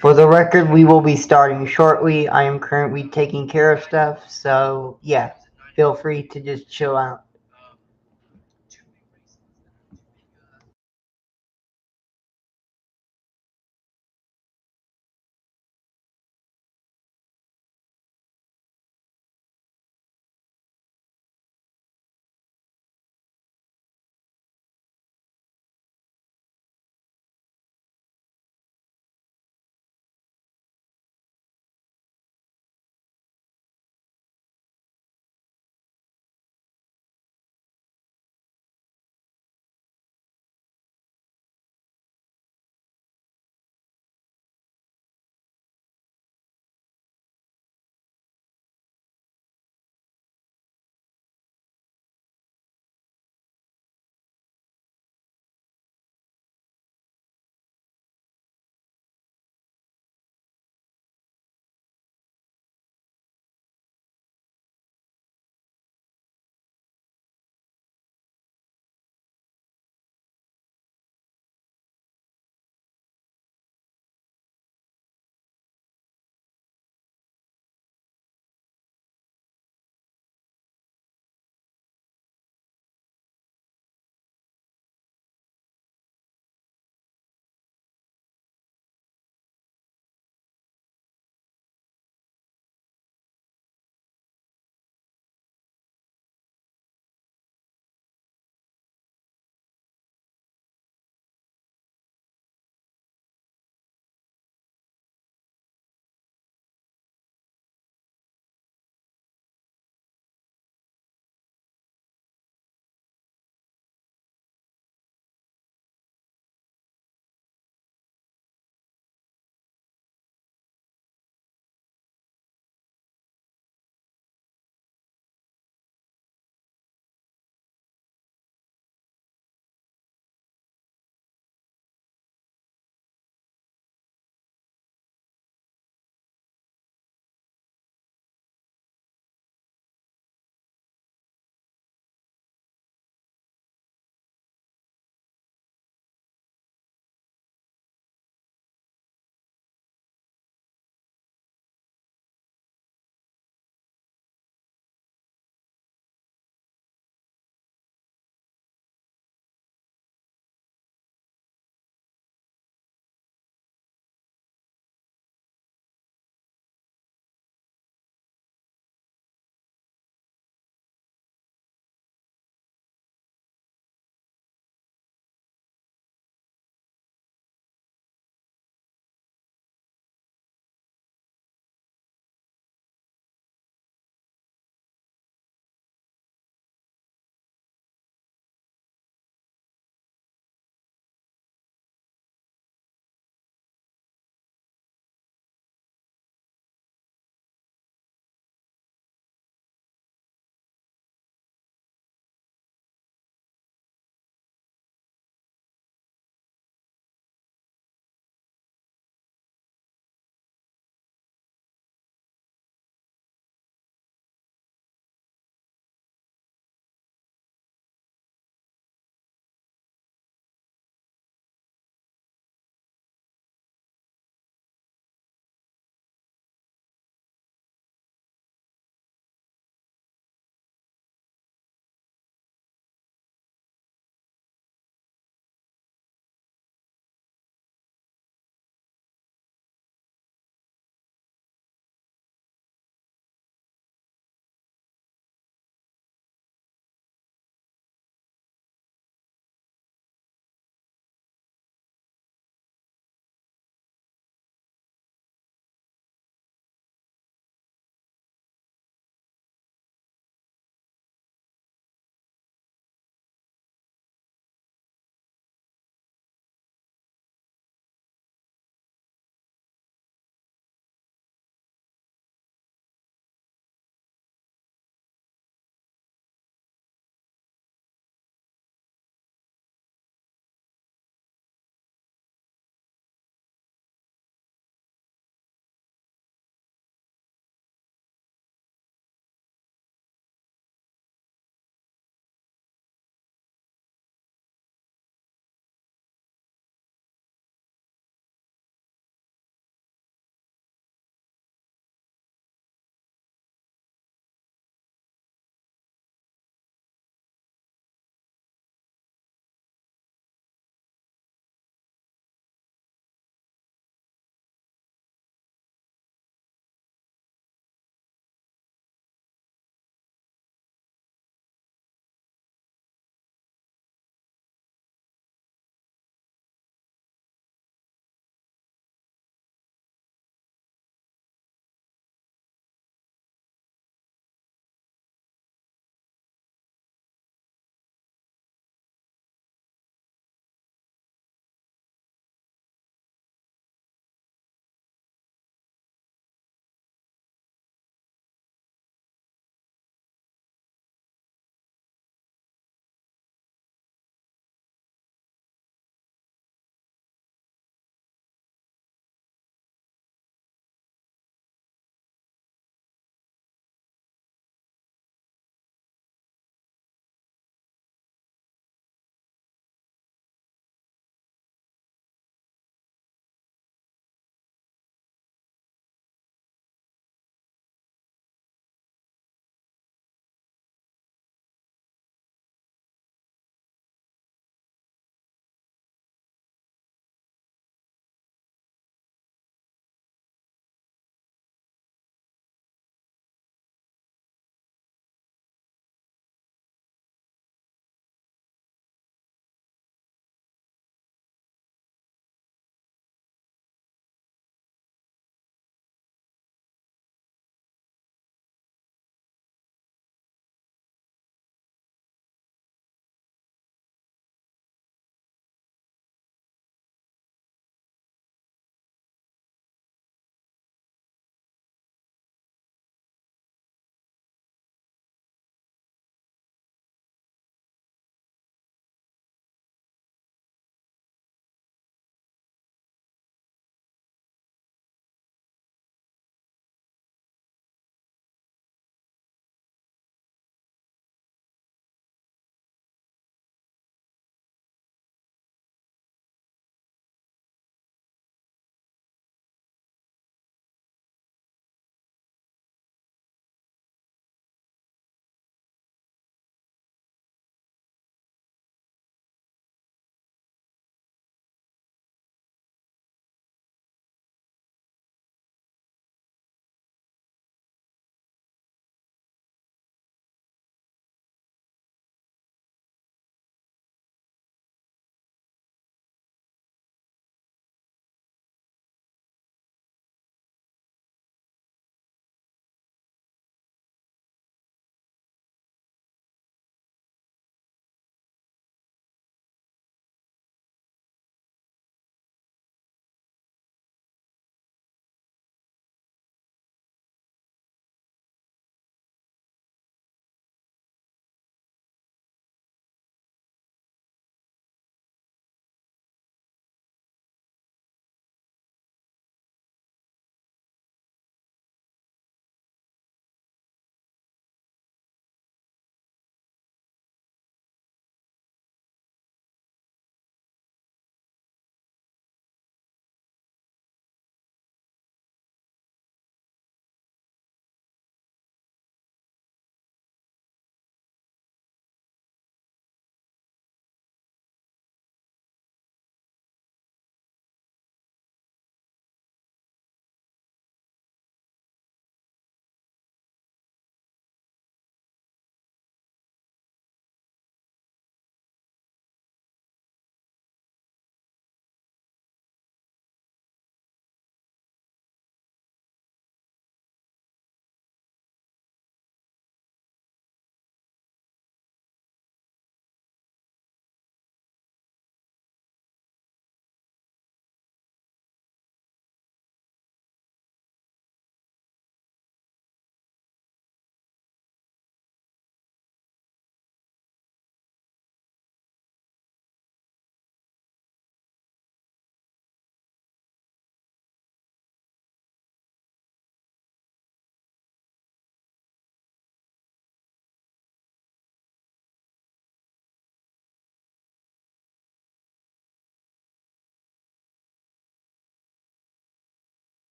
For the record, we will be starting shortly. I am currently taking care of stuff, so yeah, feel free to just chill out.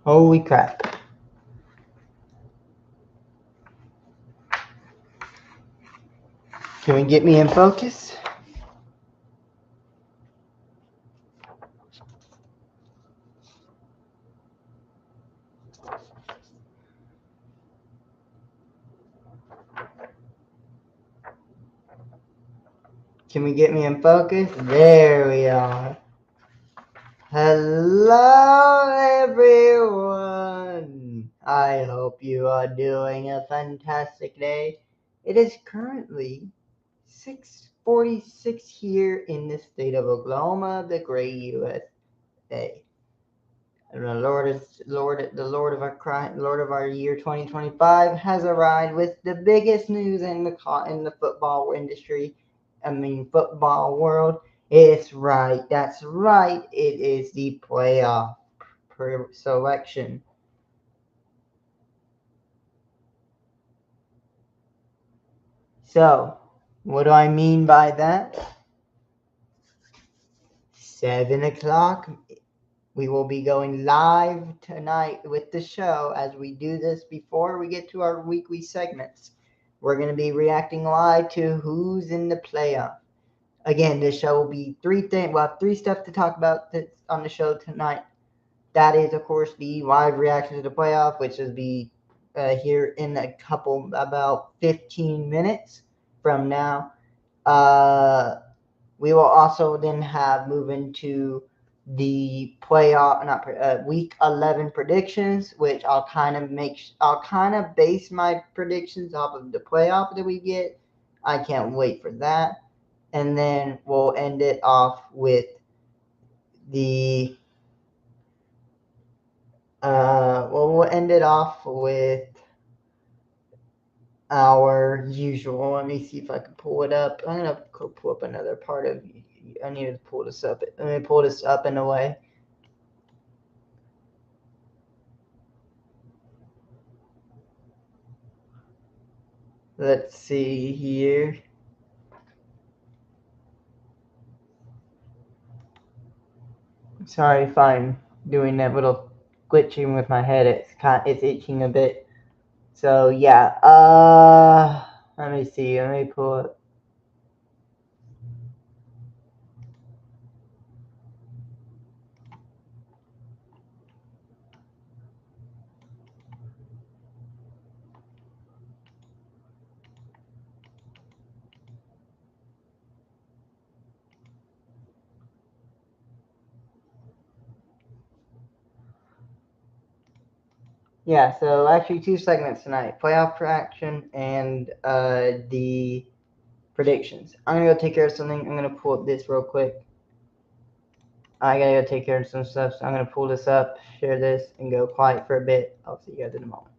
Holy crap. Can we get me in focus? Can we get me in focus? There we are. Hello, everyone. I hope you are doing a fantastic day. It is currently 6:46 here in the state of Oklahoma, the great USA. And the Lord of our year 2025 has arrived with the biggest news in the football industry. I mean, football world. It's right. That's right. It is the playoff selection. So, what do I mean by that? 7 o'clock. We will be going live tonight with the show as we do this before we get to our weekly segments. We're going to be reacting live to who's in the playoff. Again, this show will be three things. We'll have three stuff to talk about on the show tonight. That is, of course, the live reaction to the playoff, which will be here in about 15 minutes from now. We will also then move into the playoff, not week 11 predictions, which I'll kind of base my predictions off of the playoff that we get. I can't wait for that. And then we'll end it off with the we'll end it off with our usual. Let me see if I can pull it up. I'm gonna pull up another part of. I need to pull this up. Let me pull this up in a way. Let's see here. Sorry if I'm doing that little glitching with my head. It's itching a bit. So yeah. Let me see. Let me pull it. Yeah, so actually 2 segments tonight. Playoff action and the predictions. I'm gonna go take care of something. I'm gonna pull up this real quick. I gotta go take care of some stuff, so I'm gonna pull this up, share this, and go quiet for a bit. I'll see you guys in a moment.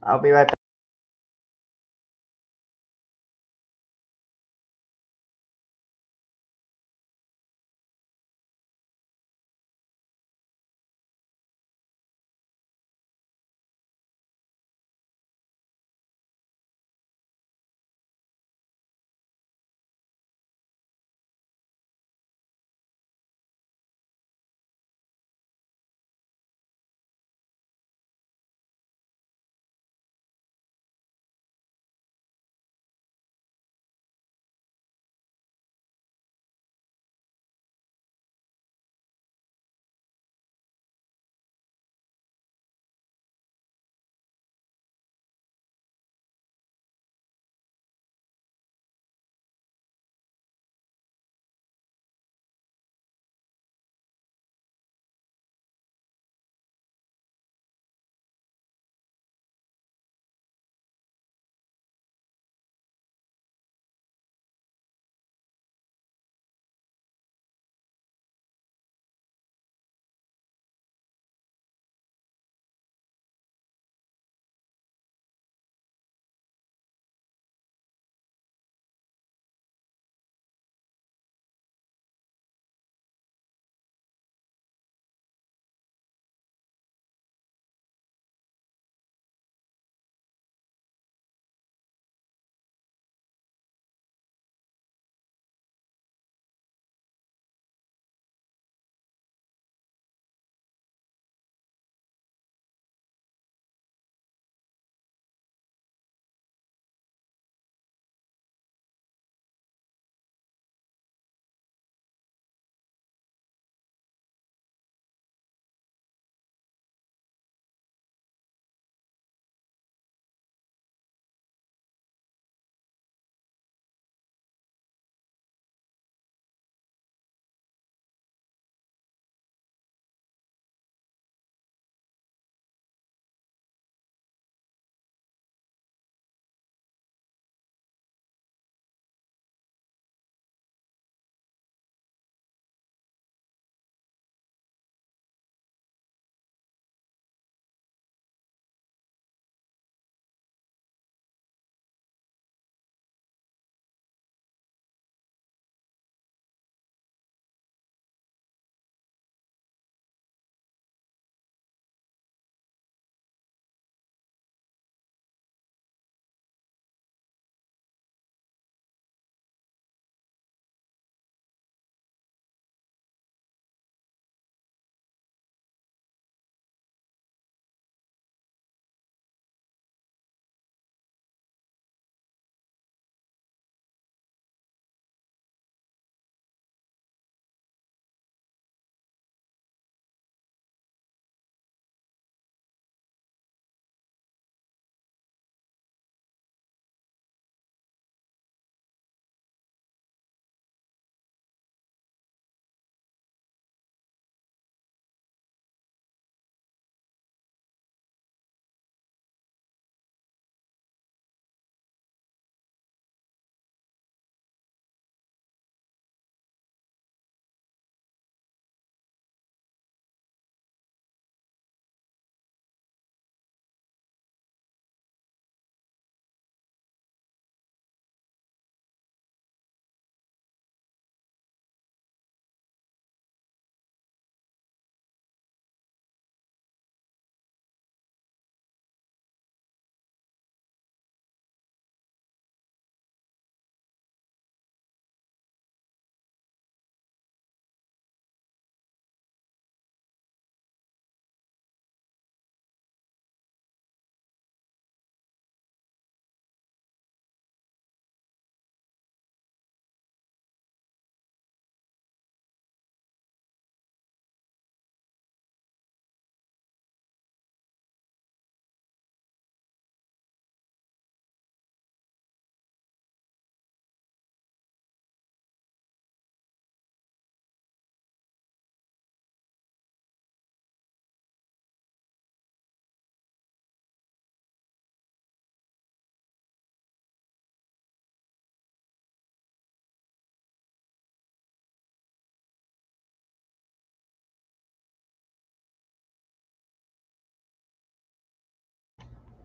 I'll be right back.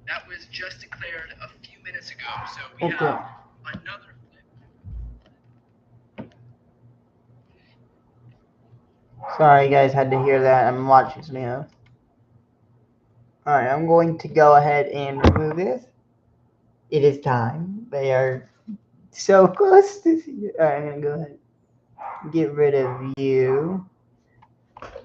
That was just declared a few minutes ago, so we have another flip. Sorry, you guys had to hear that. I'm watching something else. Alright, I'm going to go ahead and remove this. It is time. They are so close to see it. Alright, I'm going to go ahead and get rid of you.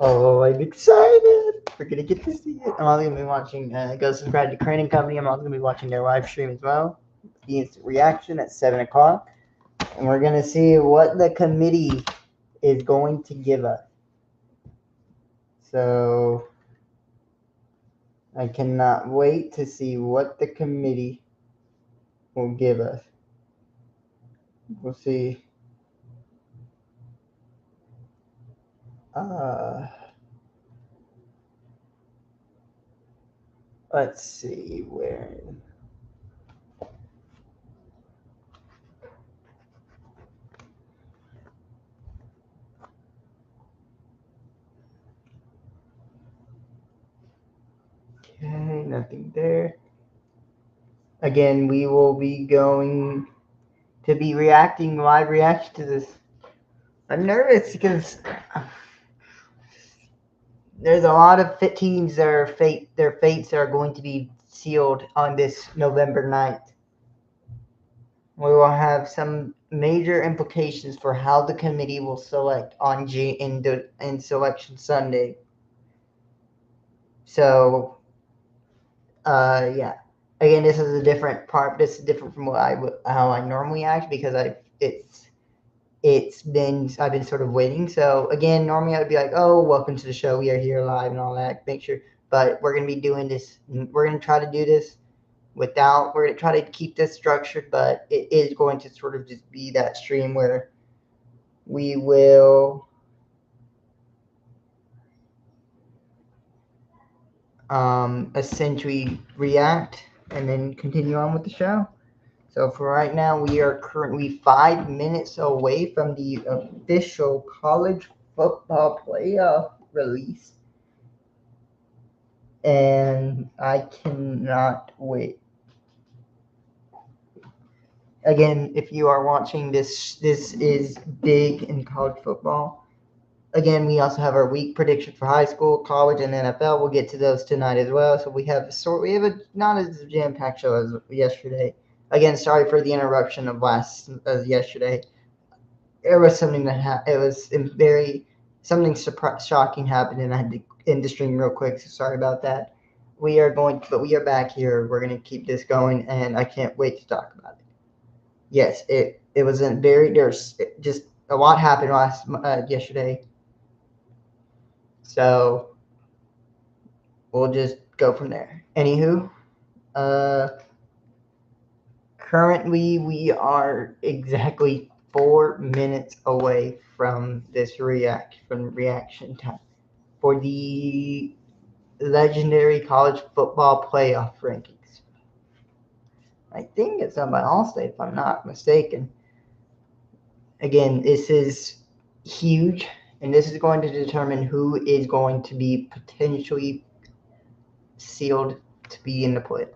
Oh, I'm excited. We're going to get to see it. I'm also going to be watching, go subscribe to Crane and Company. I'm also going to be watching their live stream as well. The instant reaction at 7 o'clock. And we're going to see what the committee is going to give us. So I cannot wait to see what the committee will give us. We'll see. Let's see where. Okay, nothing there. Again, we will be going to be reacting live reaction to this. I'm nervous because there's a lot of fit teams that are their fates are going to be sealed on this November 9th. We will have some major implications for how the committee will select on in Selection Sunday. So, yeah. Again, this is a different part. This is different from how I normally act because I've been sort of waiting. So again, normally I would be like, oh, welcome to the show. We are here live and all that. Make sure, but we're gonna be doing this. We're gonna try to do this without. We're gonna try to keep this structured, but it is going to sort of just be that stream where we will essentially react and then continue on with the show. So for right now, we are currently 5 minutes away from the official college football playoff release. And I cannot wait. Again, if you are watching this is big in college football. Again, we also have our week prediction for high school, college, and NFL. We'll get to those tonight as well. So we have a not as jam-packed show as yesterday. Again, sorry for the interruption of yesterday. There was something that it was very something shocking happened, and I had to end the stream real quick. So sorry about that. We are back here. We're going to keep this going, and I can't wait to talk about it. Yes, it was there's just a lot happened yesterday. So we'll just go from there. Anywho, currently we are exactly 4 minutes away from this reaction time for the legendary college football playoff rankings. I think it's done by Allstate, if I'm not mistaken. Again, this is huge, and this is going to determine who is going to be potentially sealed to be in the playoff.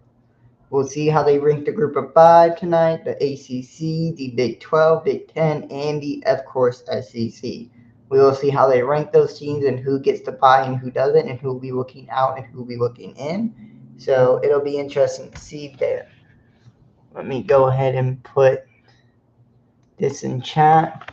We'll see how they rank the group of 5 tonight, the ACC, the Big 12, Big 10, and the, of course, SEC. We will see how they rank those teams and who gets to buy and who doesn't, and who will be looking out and who will be looking in. So it'll be interesting to see there. Let me go ahead and put this in chat.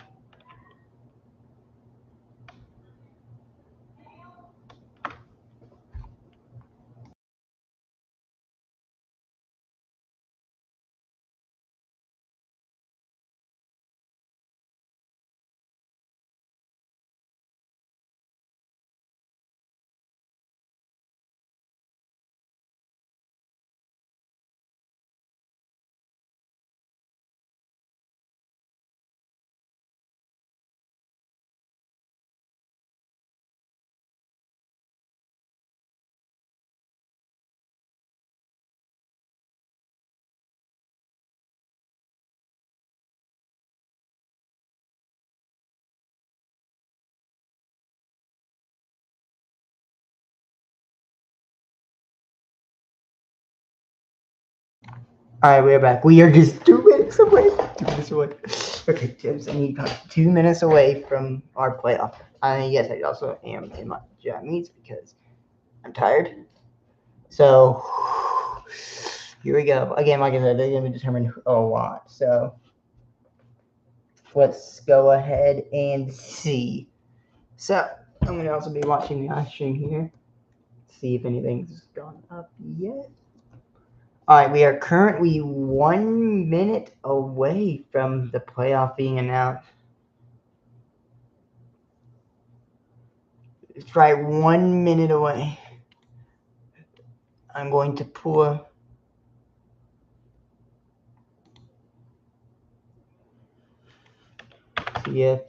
All right, we're back. We are just 2 minutes away. 2 minutes away. Okay, James, I need 2 minutes away from our playoff. Yes, I also am in my jammies because I'm tired. So here we go. Again, like I said, they're going to determine a lot. So let's go ahead and see. So I'm going to also be watching the live stream here. See if anything's gone up yet. All right, we are currently 1 minute away from the playoff being announced. It's right 1 minute away. I'm going to pull. Yeah.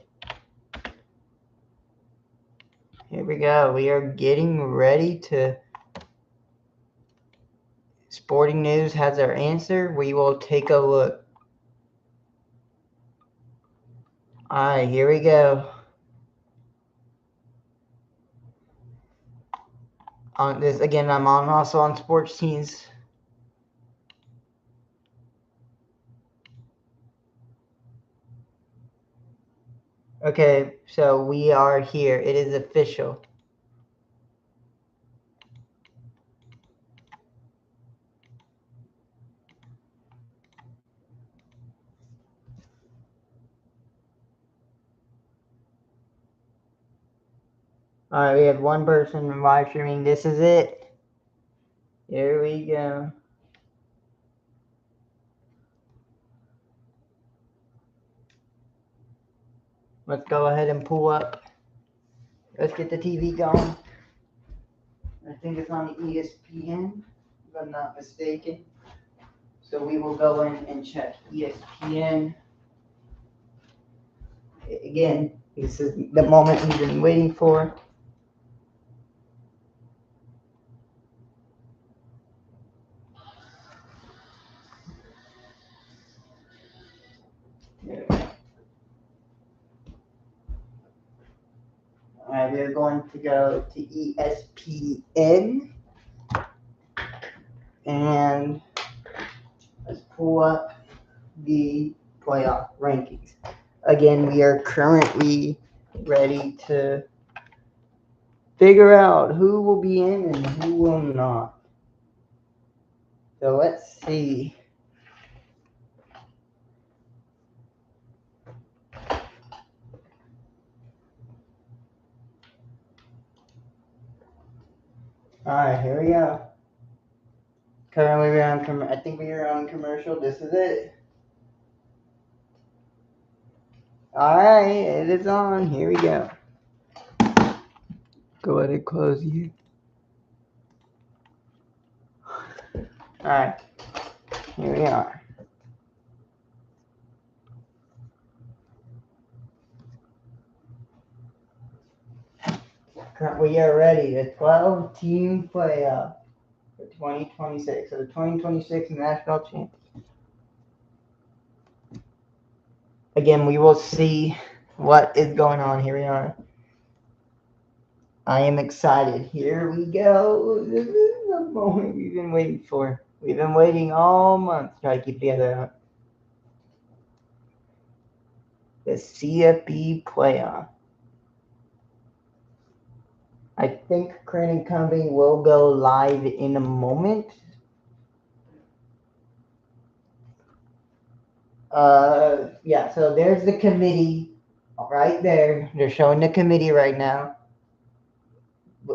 Here we go. We are getting ready to. Sporting News has our answer. We will take a look. All right, here we go. On this again, I'm also on Sports Teams. Okay, so we are here. It is official. All right, we have one person live streaming. This is it. Here we go. Let's go ahead and pull up. Let's get the TV going. I think it's on ESPN, if I'm not mistaken. So we will go in and check ESPN. Again, this is the moment we've been waiting for. Alright, we're going to go to ESPN. And let's pull up the playoff rankings. Again, we are currently ready to figure out who will be in and who will not. So let's see. Alright, here we go. Currently we're on I think we are on commercial. This is it. Alright, it is on. Here we go. Go ahead and close you. Alright. Here we are. We are ready. The 12-team playoff for 2026. So the 2026 national champions. Again, we will see what is going on. Here we are. I am excited. Here we go. This is the moment we've been waiting for. We've been waiting all month to try to keep together. The CFP playoff. I think Crane & Company will go live in a moment. Yeah, so there's the committee right there. They're showing the committee right now.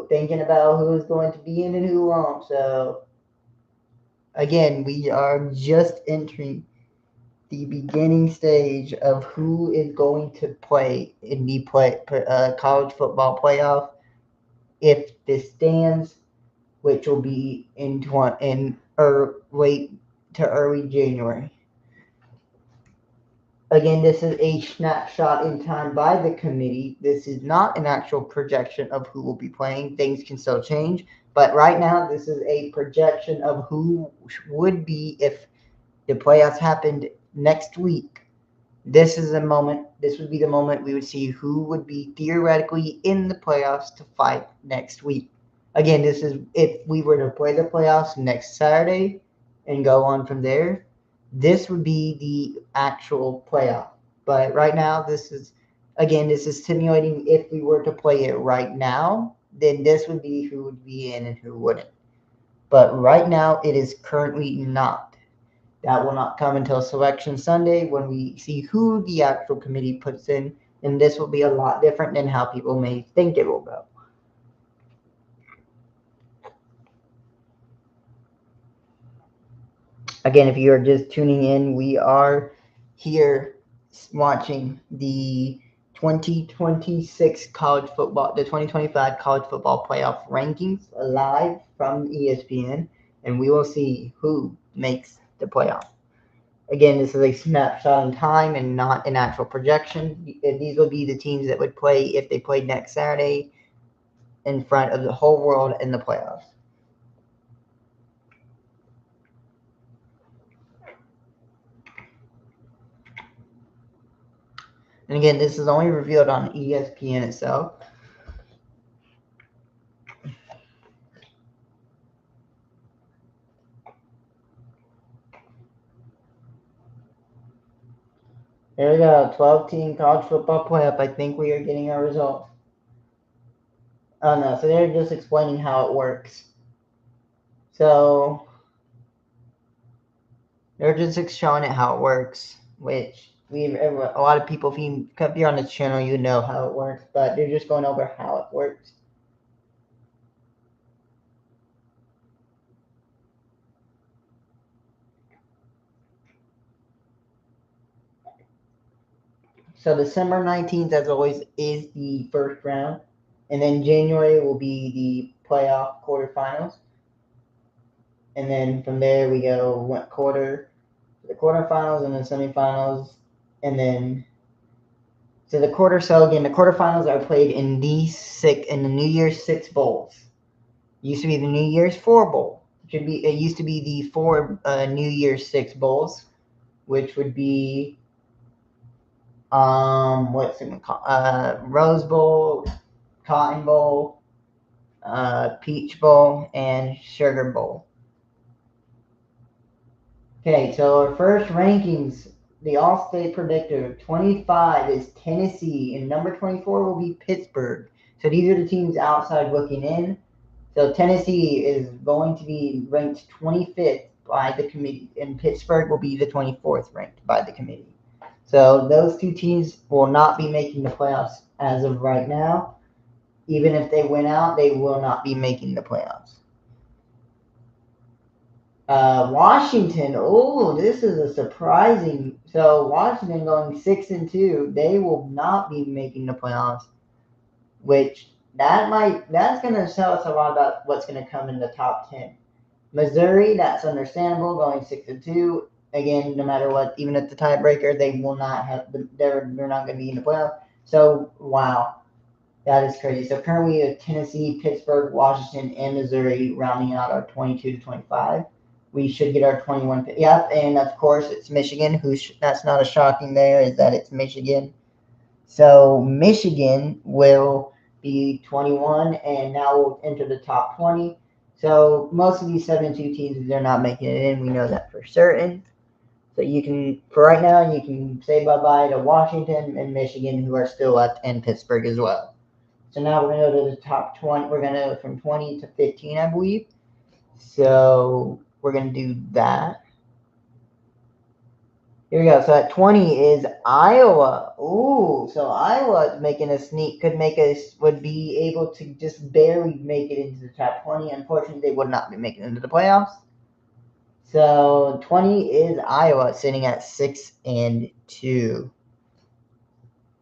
Thinking about who's going to be in and who won't. So, again, we are just entering the beginning stage of who is going to play in the college football playoff if this stands, which will be in late to early January. Again, this is a snapshot in time by the committee. This is not an actual projection of who will be playing. Things can still change. But right now, this is a projection of who would be if the playoffs happened next week. This is the moment. This would be the moment we would see who would be theoretically in the playoffs to fight next week. Again, this is if we were to play the playoffs next Saturday and go on from there. this would be the actual playoff. But right now, this is simulating if we were to play it right now, then this would be who would be in and who wouldn't. But right now, it is currently not. That will not come until Selection Sunday when we see who the actual committee puts in, and this will be a lot different than how people may think it will go. Again, if you are just tuning in, we are here watching the 2026 college football, the 2025 college football playoff rankings live from ESPN, and we will see who makes the playoff. Again, this is a snapshot in time and not an actual projection. These will be the teams that would play if they played next Saturday in front of the whole world in the playoffs. And again, this is only revealed on ESPN itself. There we go, 12-team college football playoff. I think we are getting our results. Oh no, so they're just explaining how it works. So they're just showing it how it works, which a lot of people, if you're on this channel, you know how it works, but they're just going over how it works. So December 19th, as always, is the first round. And then January will be the playoff quarterfinals. And then from there, we go the quarterfinals and then semifinals. And then, so the quarterfinals are played in the New Year's 6 bowls. It used to be the New Year's 4 bowl. It used to be the 4 New Year's 6 bowls, which would be what's it called? Rose Bowl, Cotton Bowl, Peach Bowl, and Sugar Bowl. Okay, so our first rankings, the All-State Predictor, 25 is Tennessee, and number 24 will be Pittsburgh. So these are the teams outside looking in. So Tennessee is going to be ranked 25th by the committee, and Pittsburgh will be the 24th ranked by the committee. So those two teams will not be making the playoffs as of right now. Even if they win out, they will not be making the playoffs. Washington, this is a surprising. So Washington going 6-2, they will not be making the playoffs, which that's going to tell us a lot about what's going to come in the top 10. Missouri, that's understandable, going 6-2. Again, no matter what, even at the tiebreaker, they will not have. They're not going to be in the playoff. So wow, that is crazy. So currently, we have Tennessee, Pittsburgh, Washington, and Missouri rounding out our 22-25. We should get our 21. Yep, and of course it's Michigan. That's not a shocking there, is that it's Michigan. So Michigan will be 21, and now we'll enter the top 20. So most of these 7-2 teams, they're not making it in. We know that for certain. So for right now, you can say bye-bye to Washington and Michigan, who are still left, and Pittsburgh as well. So now we're going to go to the top 20. We're going to go from 20 to 15, I believe. So we're going to do that. Here we go. So at 20 is Iowa. Ooh, so Iowa making a sneak would be able to just barely make it into the top 20. Unfortunately, they would not be making it into the playoffs. So 20 is Iowa, sitting at 6-2.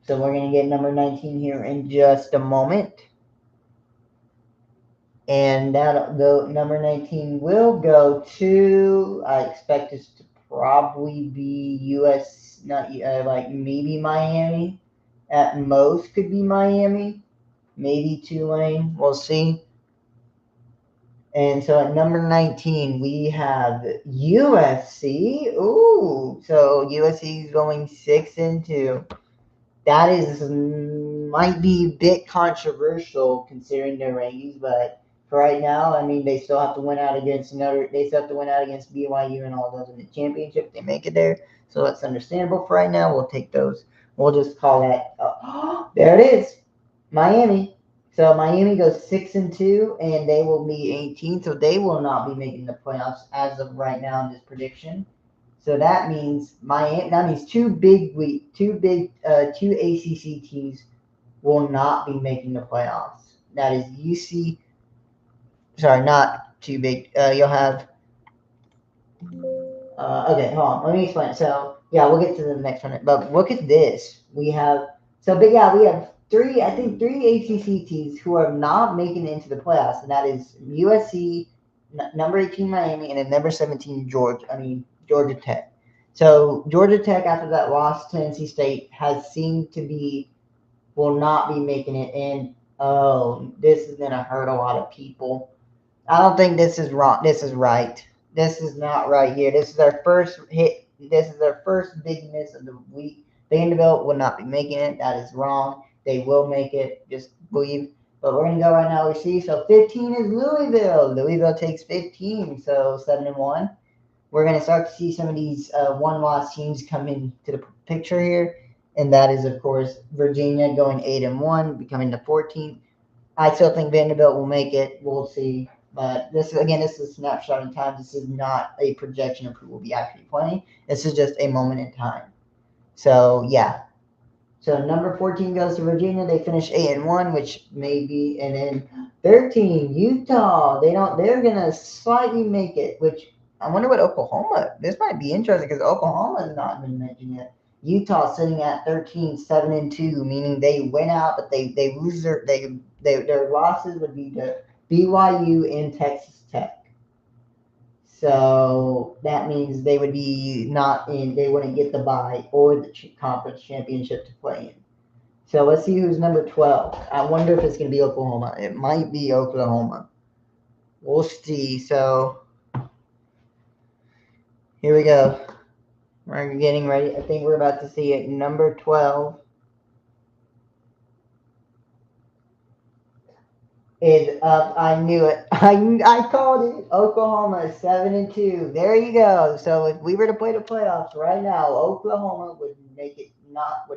So we're going to get number 19 here in just a moment. And the number 19 will go to, I expect this to probably be US, not like maybe Miami. At most could be Miami, maybe Tulane. We'll see. And so at number 19, we have USC. Ooh, so USC is going 6-2. That might be a bit controversial considering their rankings, but right now. I mean, they still have to win out against another. They still have to win out against BYU and all those in the championship. They make it there, so that's understandable for right now. We'll take those. We'll just call that. There it is, Miami. So Miami goes 6-2, and they will be 18. So they will not be making the playoffs as of right now in this prediction. So that means Miami. That means two ACC teams will not be making the playoffs. That is UC. Sorry, not too big. You'll have. Okay, hold on. Let me explain. So yeah, we'll get to the next one. But look at this. We have we have three. I think three ACC teams who are not making it into the playoffs, and that is USC, number 18 Miami, and then number 17 Georgia. Georgia Tech. So Georgia Tech, after that loss to NC State, has seemed to be will not be making it. And oh, this is gonna hurt a lot of people. I don't think this is wrong. This is right. This is not right here. This is their first hit. This is their first big miss of the week. Vanderbilt will not be making it. That is wrong. They will make it. Just believe. But we're gonna go right now. We see. So 15 is Louisville. Louisville takes 15. So 7-1. We're gonna start to see some of these one-loss teams come into the picture here, and that is of course Virginia going 8-1, becoming the 14th. I still think Vanderbilt will make it. We'll see. But this is a snapshot in time. This is not a projection of who will be actually playing. This is just a moment in time. So yeah. So number 14 goes to Virginia. They finish 8-1, which may be, and then 13 Utah. They're gonna slightly make it. Which I wonder what Oklahoma. This might be interesting because Oklahoma has not been mentioned yet. Utah sitting at 13, 7-2, meaning they win out, but they lose their losses would be to BYU and Texas Tech. So that means they would be not in. They wouldn't get the bye or the conference championship to play in. So let's see who's number 12. I wonder if it's going to be Oklahoma. It might be Oklahoma. We'll see. So here we go. We're getting ready. I think we're about to see it. Number 12 is up. I knew it. I called it. Oklahoma 7-2. There you go. So if we were to play the playoffs right now, Oklahoma would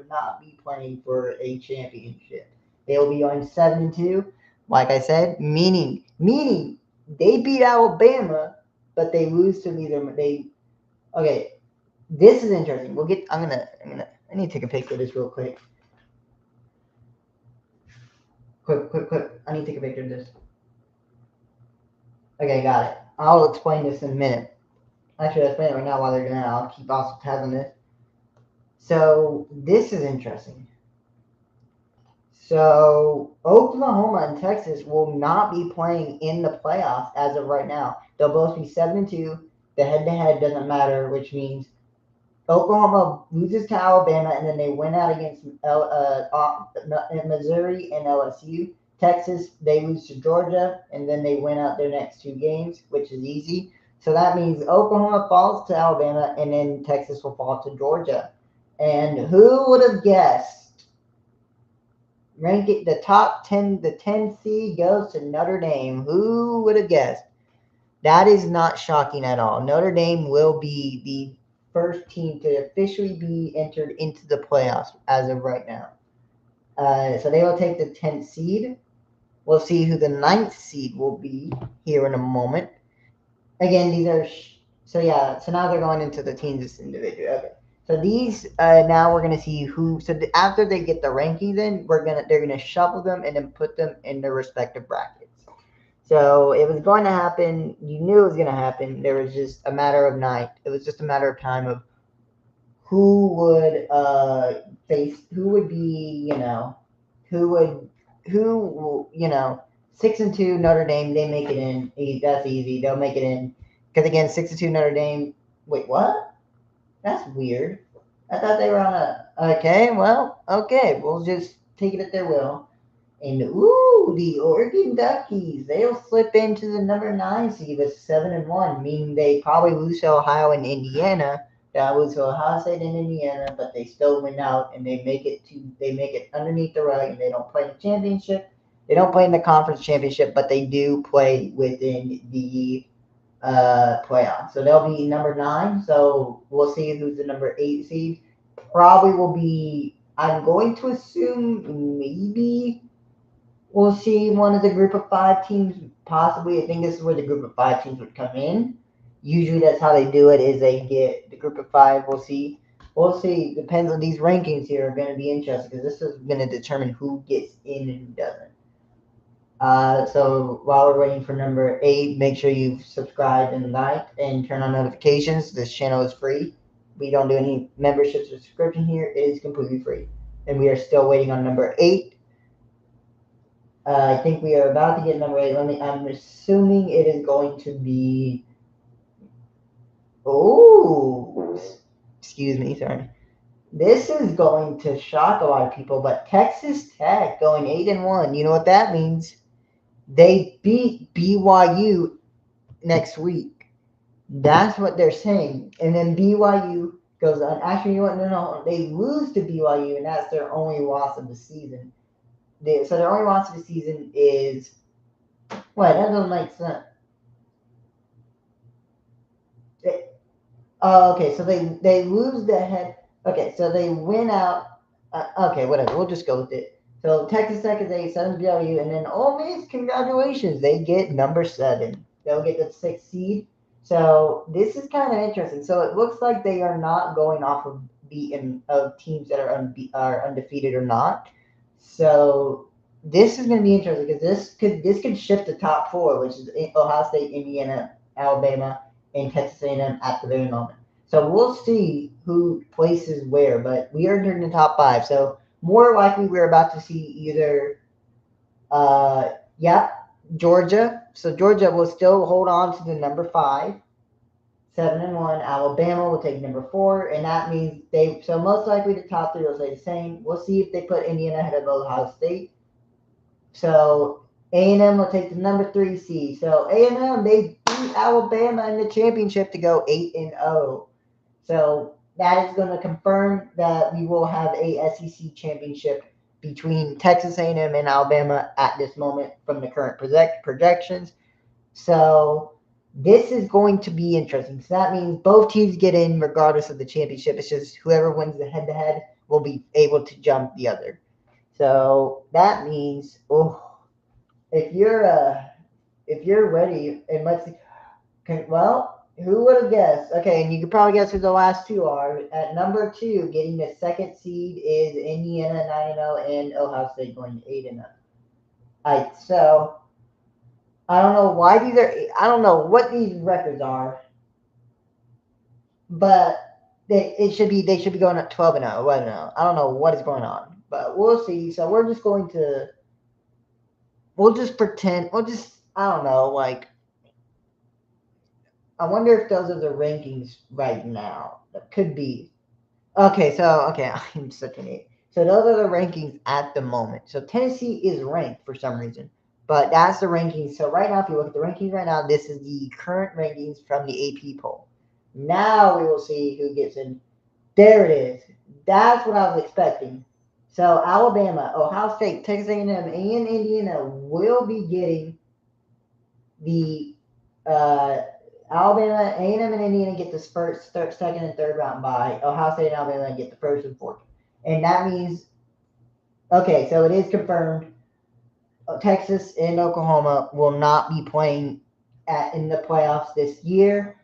not be playing for a championship. They will be going 7-2. Like I said, meaning they beat Alabama, but they lose to neither. Okay. This is interesting. I need to take a picture of this real quick. Quick. I need to take a picture of this. Okay, got it. I'll explain this in a minute. Actually, I'll explain it right now while they're doing it. I'll keep also tabs on this. So, this is interesting. So, Oklahoma and Texas will not be playing in the playoffs as of right now. They'll both be 7-2. The head-to-head doesn't matter, which means Oklahoma loses to Alabama, and then they win out against Missouri and LSU. Texas, they lose to Georgia, and then they win out their next two games, which is easy. So that means Oklahoma falls to Alabama, and then Texas will fall to Georgia. And who would have guessed? Ranking the top 10, the 10 seed goes to Notre Dame. Who would have guessed? That is not shocking at all. Notre Dame will be the first team to officially be entered into the playoffs as of right now. So they will take the 10th seed. We'll see who the 9th seed will be here in a moment. Again, these are so now they're going into the teams individually. Okay. So these now we're gonna see who. So after they get the rankings in, they're gonna shuffle them and then put them in their respective brackets. So it was going to happen. You knew it was going to happen. There was just a matter of night. It was just a matter of time of who would who would be, 6-2 Notre Dame. They make it in. That's easy. They'll make it in because again, 6-2 Notre Dame. Wait, what? That's weird. I thought they were on a. Okay, well, okay. We'll just take it at their will. And the Oregon Duckies, they'll slip into the number 9 seed with 7-1, meaning they probably lose to Ohio and Indiana. They lose to Ohio State and Indiana, but they still win out and they make it underneath the rug and they don't play the championship. They don't play in the conference championship, but they do play within the playoffs. So they'll be number 9. So we'll see who's the number 8 seed. Probably will be. I'm going to assume maybe we'll see one of the group of 5 teams. Possibly, I think this is where the group of 5 teams would come in. Usually, that's how they do it. Is they get the group of 5. We'll see. We'll see. Depends on these rankings here are going to be interesting because this is going to determine who gets in and who doesn't. So while we're waiting for number 8, make sure you subscribe and like and turn on notifications. This channel is free. We don't do any memberships or subscription here. It is completely free. And we are still waiting on number 8. I think we are about to get number 8. I'm assuming it is going to be. Oh, excuse me, sorry. This is going to shock a lot of people, but Texas Tech going 8-1. You know what that means? They beat BYU next week. That's what they're saying. And then BYU goes on. Actually, you know what? No. They lose to BYU, and that's their only loss of the season. So their only loss of the season is. Wait, that doesn't make sense. Okay, so they lose the head. Okay, so they win out. Okay, whatever. We'll just go with it. So Texas Tech is 8, 7 BYU, and then Ole Miss. Congratulations, they get number 7. They'll get the 6th seed. So this is kind of interesting. So it looks like they are not going off of beaten of teams that are undefeated or not. So this is going to be interesting because this could shift the top 4, which is Ohio State, Indiana, Alabama, and Texas A&M at the very moment. So we'll see who places where, but we are in the top 5. So more likely we're about to see either, Georgia. So Georgia will still hold on to the number 5, 7-1. Alabama will take number 4, and that means so most likely the top 3 will stay the same. We'll see if they put Indiana ahead of Ohio State. So A&M will take the number 3 seed. So A&M, they beat Alabama in the championship to go 8-0. So that is going to confirm that we will have a SEC championship between Texas A&M and Alabama at this moment from the current projections. So this is going to be interesting. So that means both teams get in regardless of the championship. It's just whoever wins the head-to-head will be able to jump the other. So that means, if you're ready, it must. Well, who would have guessed? Okay, and you could probably guess who the last 2 are. At number 2, getting the 2nd seed is Indiana 9-0 and Ohio State going 8-0. All right, so I don't know why these are. I don't know what these records are, but they should be going at 12-0, 11-0. I don't know what is going on, but we'll see. So we'll just pretend. I don't know, like. I wonder if those are the rankings right now. That could be. Okay, I'm such an idiot. So those are the rankings at the moment. So Tennessee is ranked for some reason, but that's the rankings. So right now, if you look at the rankings right now, this is the current rankings from the AP poll. Now we will see who gets in. There it is. That's what I was expecting. So Alabama, Ohio State, Texas A&M, and Indiana will be getting the Alabama, A&M, and Indiana get the first, second, and third round bye. Ohio State and Alabama get the first and fourth. And that means, okay, so it is confirmed. Texas and Oklahoma will not be playing in the playoffs this year.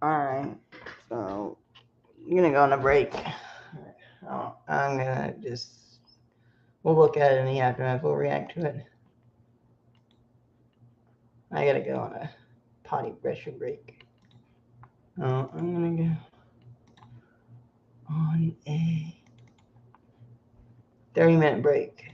Alright, so you're gonna go on a break. I'm gonna just, we'll look at it in the aftermath, we'll react to it. I gotta go on a potty brushing break. I'm gonna go on a 30-minute break.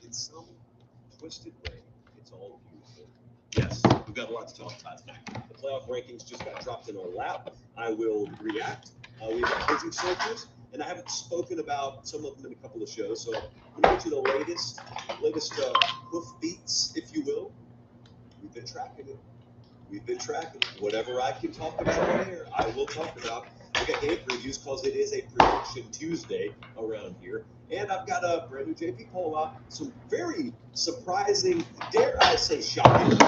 In some twisted way, it's all beautiful. Yes, we've got a lot to talk about tonight. The playoff rankings just got dropped in our lap. I will react. We've got pitching searches, and I haven't spoken about some of them in a couple of shows. So I'm going to get you the latest hoof beats, if you will. We've been tracking it. Whatever I can talk about on air, I will talk about. I got game previews because it is a prediction Tuesday around here. And I've got a brand new JP poll out. Some very surprising, dare I say, shocking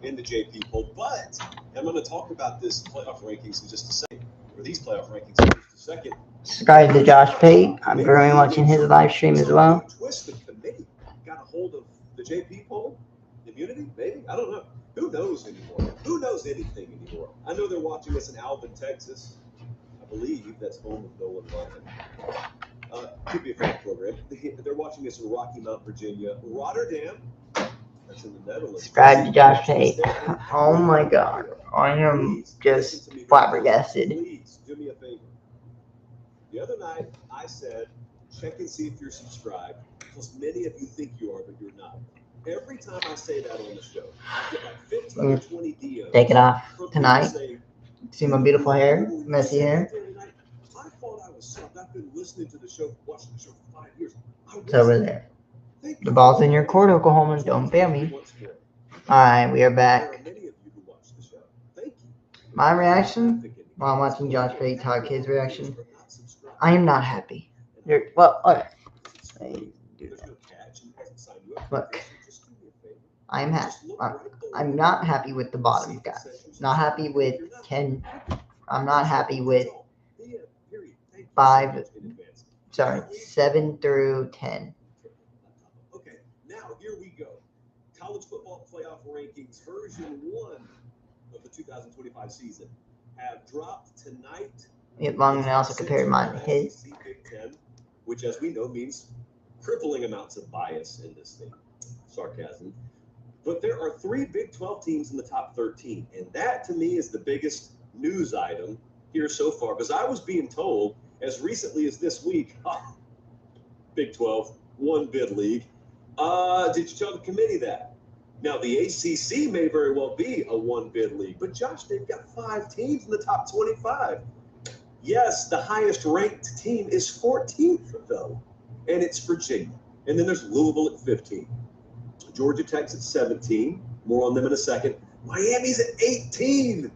in the JP poll. But I'm going to talk about this playoff rankings in just a second. Or these playoff rankings in just a second. Subscribe to Josh Pate. I'm currently watching his live stream as well. Twist the committee got a hold of the JP poll? Immunity? Maybe? I don't know. Who knows anymore? Who knows anything anymore? I know they're watching us in Alvin, Texas. I believe that's home of Nolan Ryan. Could be a fan program. They're watching us in Rocky Mount, Virginia. Rotterdam. That's in the Netherlands. Subscribe to Josh Pate. Oh my God. I am just flabbergasted. Please do me a favor. The other night, I said, check and see if you're subscribed, because many of you think you are, but you're not. Every time I say that on the show, I get like 15 or 20 DMs. Take it off tonight. See my beautiful hair? Messy hair? I thought I was sucked. I've been listening to the show, watching the show for 5 years. It's over there. The ball's in your court, Oklahoma. Don't fail me. Alright, we are back. My reaction while I'm watching Josh Pate talk, his reaction. I am not happy. Well, okay. Look, I'm happy. I'm not happy with the bottom guys. Not happy with 10. I'm not happy with 7 through 10. Okay, now here we go. College football playoff rankings version 1 of the 2025 season have dropped tonight. Long and I also compared mine to his. Big Ten, which, as we know, means crippling amounts of bias in this thing. Sarcasm. But there are 3 Big 12 teams in the top 13, and that to me is the biggest news item here so far, because I was being told as recently as this week, Big 12, 1 bid league. Did you tell the committee that? Now, the ACC may very well be a 1 bid league, but Josh, they've got 5 teams in the top 25. Yes, the highest ranked team is 14th, though, and it's Virginia. And then there's Louisville at 15. Georgia Tech's at 17. More on them in a second. Miami's at 18.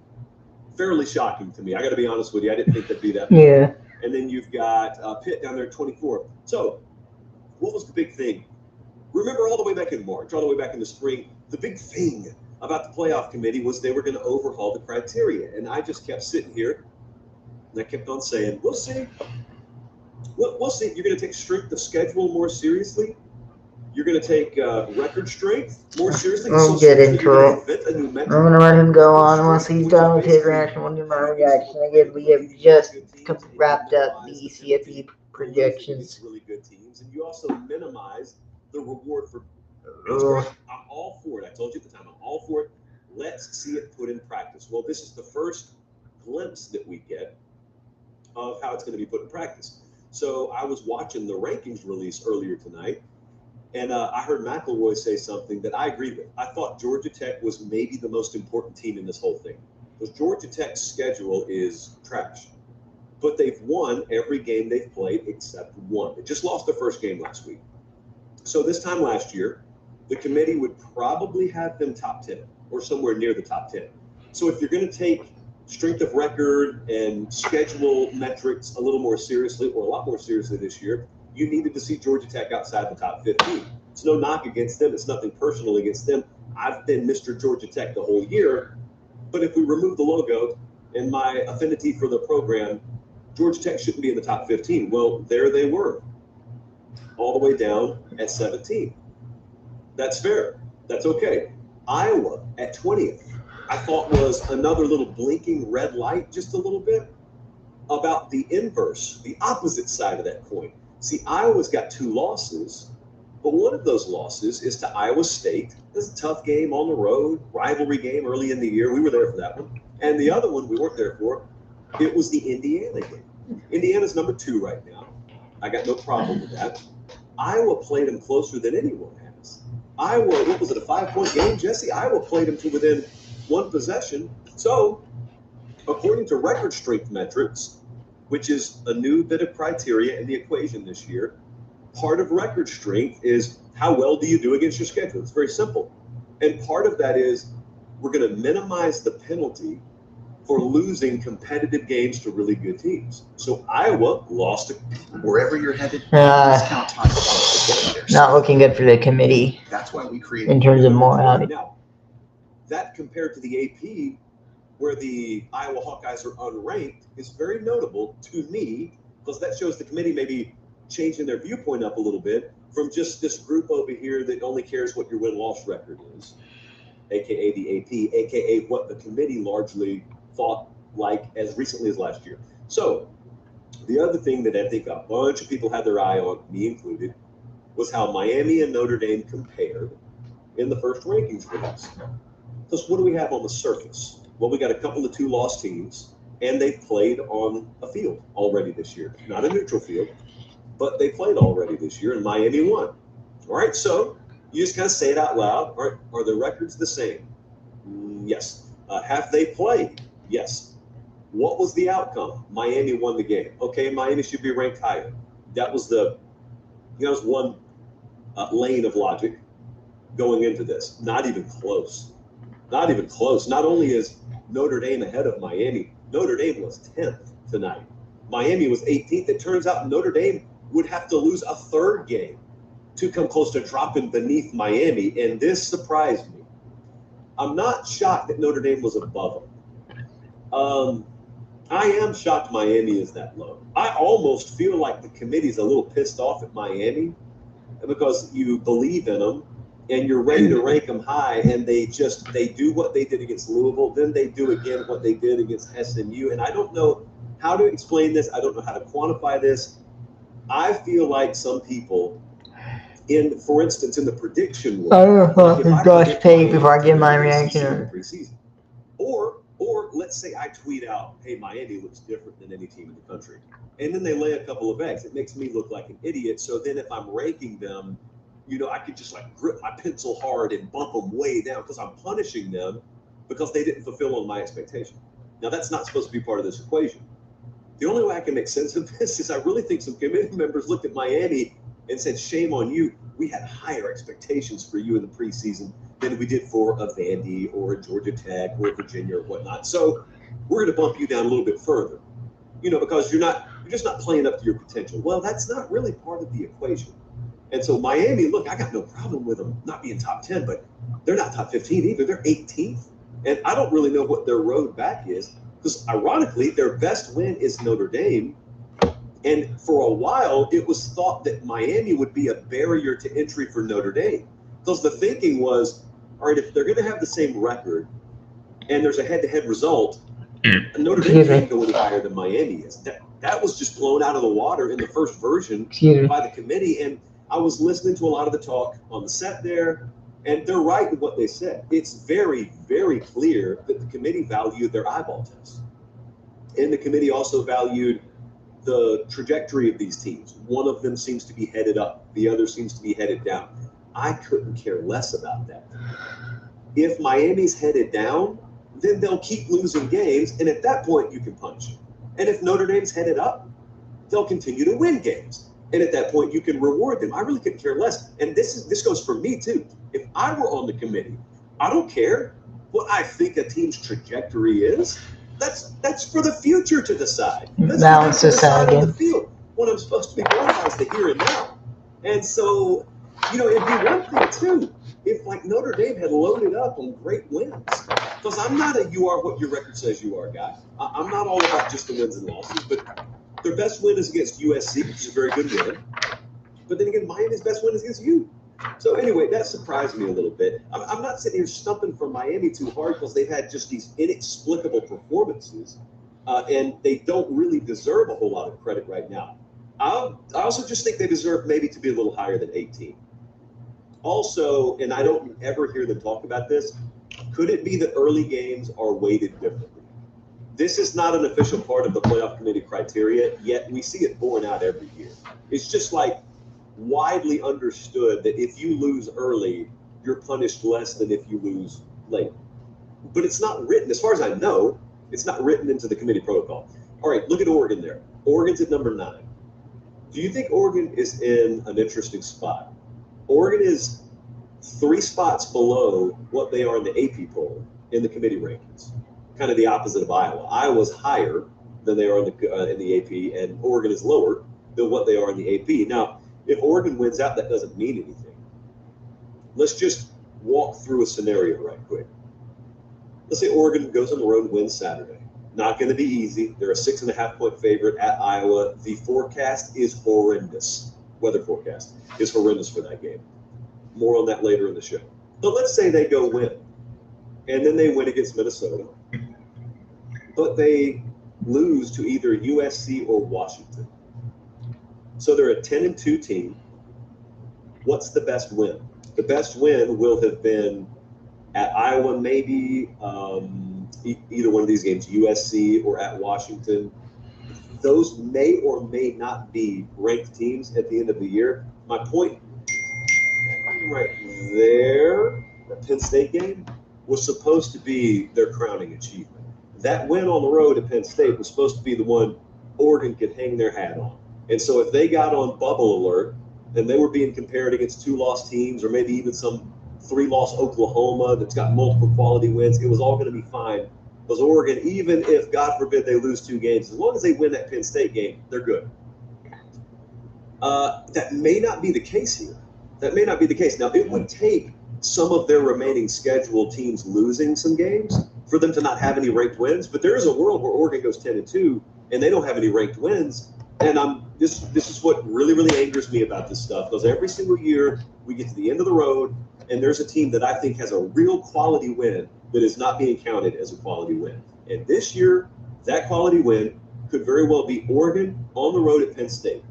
Fairly shocking to me. I got to be honest with you. I didn't think they'd be that. Yeah. And then you've got Pitt down there at 24. So what was the big thing? Remember all the way back in March, all the way back in the spring, the big thing about the playoff committee was they were going to overhaul the criteria. And I just kept sitting here, and I kept on saying, we'll see. We'll see. You're going to take strength of schedule more seriously. You're going to take record strength more seriously. We'll get into it. I'm going to let him go on once he's done with his reaction. We'll do my reaction. Again, we have just wrapped up the CFP projections. Really good teams, and you also minimize the reward for. I'm all for it. I told you at the time, I'm all for it. Let's see it put in practice. Well, this is the first glimpse that we get of how it's going to be put in practice. So I was watching the rankings release earlier tonight. And I heard McElroy say something that I agree with. I thought Georgia Tech was maybe the most important team in this whole thing. Because Georgia Tech's schedule is trash. But they've won every game they've played except one. They just lost their first game last week. So this time last year, the committee would probably have them top 10 or somewhere near the top 10. So if you're going to take strength of record and schedule metrics a little more seriously, or a lot more seriously this year, you needed to see Georgia Tech outside the top 15. It's no knock against them. It's nothing personal against them. I've been Mr. Georgia Tech the whole year. But if we remove the logo and my affinity for the program, Georgia Tech shouldn't be in the top 15. Well, there they were, all the way down at 17. That's fair. That's okay. Iowa at 20th, I thought was another little blinking red light, just a little bit, about the inverse, the opposite side of that coin. See, Iowa's got 2 losses, but one of those losses is to Iowa State. It was a tough game on the road, rivalry game early in the year. We were there for that one. And the other one we weren't there for, it was the Indiana game. Indiana's number 2 right now. I got no problem with that. Iowa played them closer than anyone has. Iowa, what was it, a 5-point game, Jesse? Iowa played them to within 1 possession. So, according to record strength metrics, which is a new bit of criteria in the equation this year, part of record strength is how well do you do against your schedule. It's very simple. And part of that is we're going to minimize the penalty for losing competitive games to really good teams. So Iowa lost to wherever you're headed. Discount time. Not looking good for the committee. That's why we created in terms of morality. Now, that compared to the AP, where the Iowa Hawkeyes are unranked, is very notable to me, because that shows the committee maybe changing their viewpoint up a little bit from just this group over here that only cares what your win-loss record is, aka the AP, aka what the committee largely thought like as recently as last year. So the other thing that I think a bunch of people had their eye on, me included, was how Miami and Notre Dame compared in the first rankings for us. Because what do we have on the surface? Well, we got a couple of 2-loss teams, and they've played on a field already this year. Not a neutral field, but they played already this year, and Miami won. All right, so you just kind of say it out loud. All right, are the records the same? Yes. Have they played? Yes. What was the outcome? Miami won the game. Okay, Miami should be ranked higher. That was one lane of logic going into this. Not even close. Not even close. Not only is Notre Dame ahead of Miami, Notre Dame was 10th tonight. Miami was 18th. It turns out Notre Dame would have to lose a 3rd game to come close to dropping beneath Miami, and this surprised me. I'm not shocked that Notre Dame was above them. I am shocked Miami is that low. I almost feel like the committee's a little pissed off at Miami because you believe in them and you're ready to rank them high, and they do what they did against Louisville, then they do again what they did against SMU, and I don't know how to explain this. I don't know how to quantify this. I feel like some people, for instance, in the prediction world, I don't know if Josh paid before I give my reaction. Preseason. Or let's say I tweet out, hey, Miami looks different than any team in the country. And then they lay a couple of eggs. It makes me look like an idiot. So then if I'm ranking them, I could just grip my pencil hard and bump them way down because I'm punishing them because they didn't fulfill on my expectation. Now, that's not supposed to be part of this equation. The only way I can make sense of this is I really think some committee members looked at Miami and said, shame on you. We had higher expectations for you in the preseason than we did for a Vandy or a Georgia Tech or Virginia or whatnot. So we're going to bump you down a little bit further, because you're just not playing up to your potential. Well, that's not really part of the equation. And so Miami, look, I got no problem with them not being top 10, but they're not top 15 either. They're 18th. And I don't really know what their road back is because, ironically, their best win is Notre Dame. And for a while, it was thought that Miami would be a barrier to entry for Notre Dame. Because the thinking was, all right, if they're going to have the same record and there's a head-to-head result, Notre Dame can't go any higher than Miami is. That was just blown out of the water in the first version by the committee. And I was listening to a lot of the talk on the set there, and they're right in what they said. It's very, very clear that the committee valued their eyeball test. And the committee also valued the trajectory of these teams. One of them seems to be headed up. The other seems to be headed down. I couldn't care less about that. If Miami's headed down, then they'll keep losing games, and at that point, you can punish them. And if Notre Dame's headed up, they'll continue to win games. And at that point, you can reward them. I really couldn't care less. And this goes for me, too. If I were on the committee, I don't care what I think a team's trajectory is. That's for the future to decide. That's Balance this out on the again. field. What I'm supposed to be going on is the here and now. And so, it'd be one thing, too, if Notre Dame had loaded up on great wins. Because I'm not a you are what your record says you are guy. I'm not all about just the wins and losses, but their best win is against USC, which is a very good win. But then again, Miami's best win is against you. So anyway, that surprised me a little bit. I'm not sitting here stumping for Miami too hard because they've had just these inexplicable performances, and they don't really deserve a whole lot of credit right now. I also just think they deserve maybe to be a little higher than 18. Also, and I don't ever hear them talk about this, could it be that early games are weighted differently? This is not an official part of the playoff committee criteria, yet we see it borne out every year. It's just like widely understood that if you lose early, you're punished less than if you lose late. But it's not written, as far as I know, it's not written into the committee protocol. All right, look at Oregon there. Oregon's at number 9. Do you think Oregon is in an interesting spot? Oregon is 3 spots below what they are in the AP poll in the committee rankings. Kind of the opposite of Iowa. Iowa's higher than they are in the AP, and Oregon is lower than what they are in the AP. Now, if Oregon wins out, that doesn't mean anything. Let's just walk through a scenario right quick. Let's say Oregon goes on the road and wins Saturday. Not going to be easy. They're a 6.5-point favorite at Iowa. The forecast is horrendous. Weather forecast is horrendous for that game. More on that later in the show. But let's say they go win. And then they win against Minnesota. But they lose to either USC or Washington. So they're a 10-2 team. What's the best win? The best win will have been at Iowa, maybe either one of these games, USC or at Washington. Those may or may not be ranked teams at the end of the year. My point right there, the Penn State game, was supposed to be their crowning achievement. That win on the road at Penn State was supposed to be the one Oregon could hang their hat on. And so if they got on bubble alert and they were being compared against 2-loss teams or maybe even some 3-loss Oklahoma that's got multiple quality wins, it was all going to be fine. Because Oregon, even if, God forbid, they lose 2 games, as long as they win that Penn State game, they're good. That may not be the case here. That may not be the case. Now, it would take some of their remaining scheduled teams losing some games for them to not have any ranked wins. But there is a world where Oregon goes 10-2 and they don't have any ranked wins. And this is what really, really angers me about this stuff. Because every single year we get to the end of the road and there's a team that I think has a real quality win that is not being counted as a quality win. And this year, that quality win could very well be Oregon on the road at Penn State.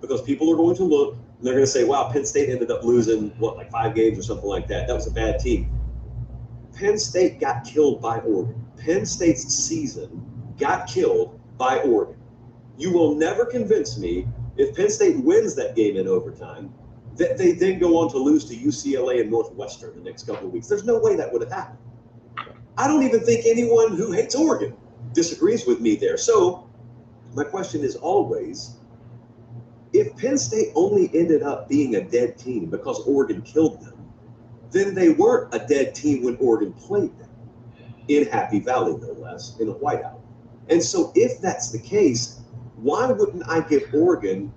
Because people are going to look and they're going to say, wow, Penn State ended up losing, like 5 games or something like that. That was a bad team. Penn State got killed by Oregon. Penn State's season got killed by Oregon. You will never convince me, if Penn State wins that game in overtime, that they then go on to lose to UCLA and Northwestern the next couple of weeks. There's no way that would have happened. I don't even think anyone who hates Oregon disagrees with me there. So my question is always, if Penn State only ended up being a dead team because Oregon killed them, then they weren't a dead team when Oregon played them, in Happy Valley, no less, in a whiteout. And so if that's the case, why wouldn't I give Oregon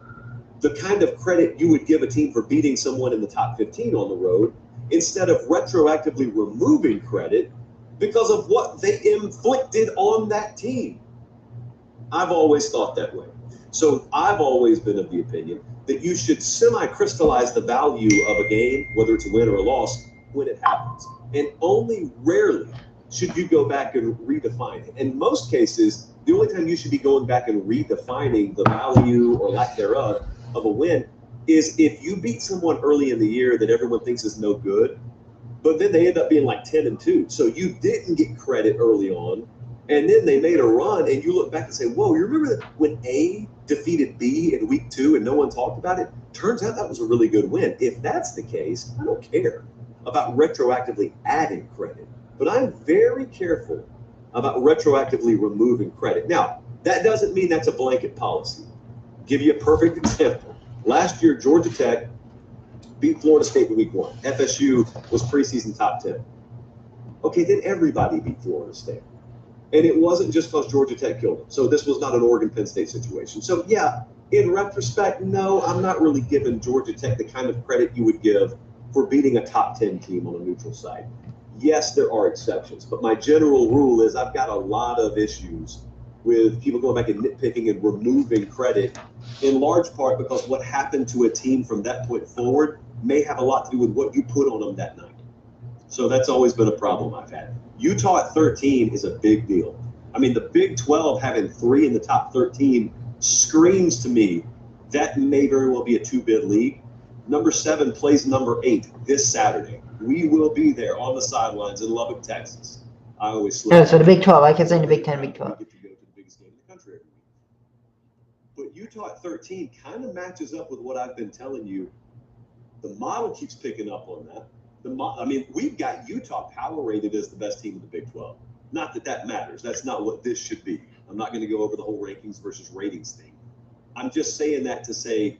the kind of credit you would give a team for beating someone in the top 15 on the road, instead of retroactively removing credit because of what they inflicted on that team? I've always thought that way. So I've always been of the opinion that you should semi-crystallize the value of a game, whether it's a win or a loss, when it happens. And only rarely should you go back and redefine it. In most cases, the only time you should be going back and redefining the value or lack thereof of a win is if you beat someone early in the year that everyone thinks is no good, but then they end up being like 10-2. So you didn't get credit early on, and then they made a run, and you look back and say, whoa, you remember that when A defeated B in week 2 and no one talked about it? Turns out that was a really good win. If that's the case, I don't care about retroactively adding credit, but I'm very careful about retroactively removing credit. Now, that doesn't mean that's a blanket policy. I'll give you a perfect example. Last year, Georgia Tech beat Florida State in week 1. FSU was preseason top 10. Okay, then everybody beat Florida State. And it wasn't just because Georgia Tech killed them. So this was not an Oregon-Penn State situation. So yeah, in retrospect, no, I'm not really giving Georgia Tech the kind of credit you would give for beating a top 10 team on a neutral site. Yes, there are exceptions, but my general rule is I've got a lot of issues with people going back and nitpicking and removing credit, in large part because what happened to a team from that point forward may have a lot to do with what you put on them that night. So that's always been a problem I've had. Utah at 13 is a big deal. I mean, the Big 12 having 3 in the top 13 screams to me that may very well be a 2-bid league. Number 7 plays number 8 this Saturday. We will be there on the sidelines in Lubbock, Texas. I always slip. No, so the Big 12. I kept saying the Big 10, Big 12. We get to go to the biggest game in the country every week. But Utah at 13 kind of matches up with what I've been telling you. The model keeps picking up on that. I mean, we've got Utah power rated as the best team in the Big 12. Not that that matters. That's not what this should be. I'm not going to go over the whole rankings versus ratings thing. I'm just saying that to say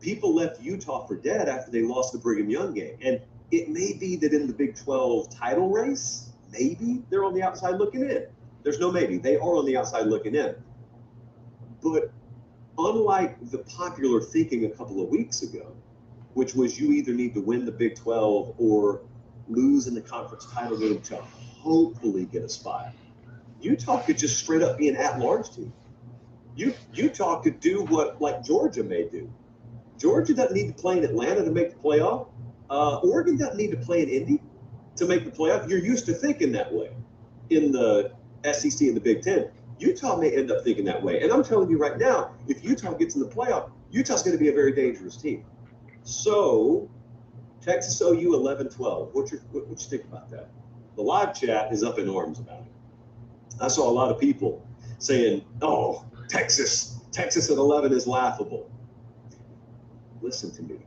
people left Utah for dead after they lost the Brigham Young game. And it may be that in the Big 12 title race, maybe they're on the outside looking in. There's no maybe. They are on the outside looking in. But unlike the popular thinking a couple of weeks ago, which was you either need to win the Big 12 or lose in the conference title game to hopefully get a spot, Utah could just straight up be an at-large team. Utah could do what like Georgia may do. Georgia doesn't need to play in Atlanta to make the playoff. Oregon doesn't need to play in Indy to make the playoff. You're used to thinking that way in the SEC and the Big Ten. Utah may end up thinking that way. And I'm telling you right now, if Utah gets in the playoff, Utah's going to be a very dangerous team. So, Texas OU 11-12. What you think about that? The live chat is up in arms about it. I saw a lot of people saying, "Oh, Texas at 11 is laughable." Listen to me.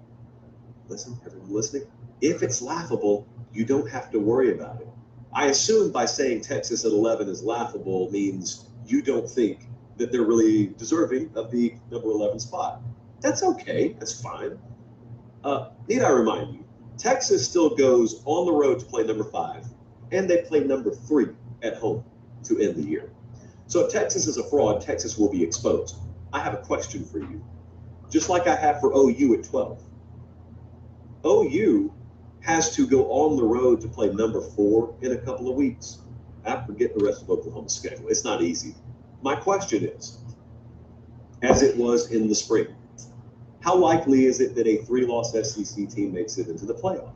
Listen, everyone listening. If it's laughable, you don't have to worry about it. I assume by saying Texas at 11 is laughable means you don't think that they're really deserving of the number 11 spot. That's okay. That's fine. Need I remind you, Texas still goes on the road to play number 5, and they play number 3 at home to end the year. So if Texas is a fraud, Texas will be exposed. I have a question for you, just like I have for OU at 12. OU has to go on the road to play number 4 in a couple of weeks. I forget the rest of Oklahoma's schedule. It's not easy. My question is, as it was in the spring, how likely is it that a 3-loss SEC team makes it into the playoff?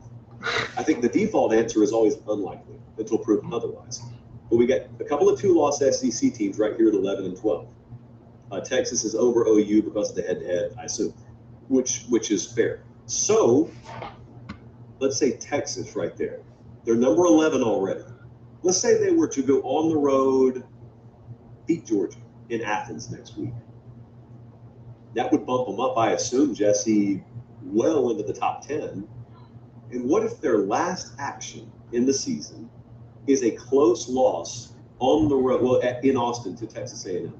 I think the default answer is always unlikely until proven otherwise. But we got a couple of 2-loss SEC teams right here at 11 and 12. Texas is over OU because of the head-to-head, I assume, which is fair. So let's say Texas right there. They're number 11 already. Let's say they were to go on the road, beat Georgia in Athens next week. That would bump them up, I assume, Jesse, well into the top 10. And what if their last action in the season is a close loss on the road, well, in Austin to Texas A&M,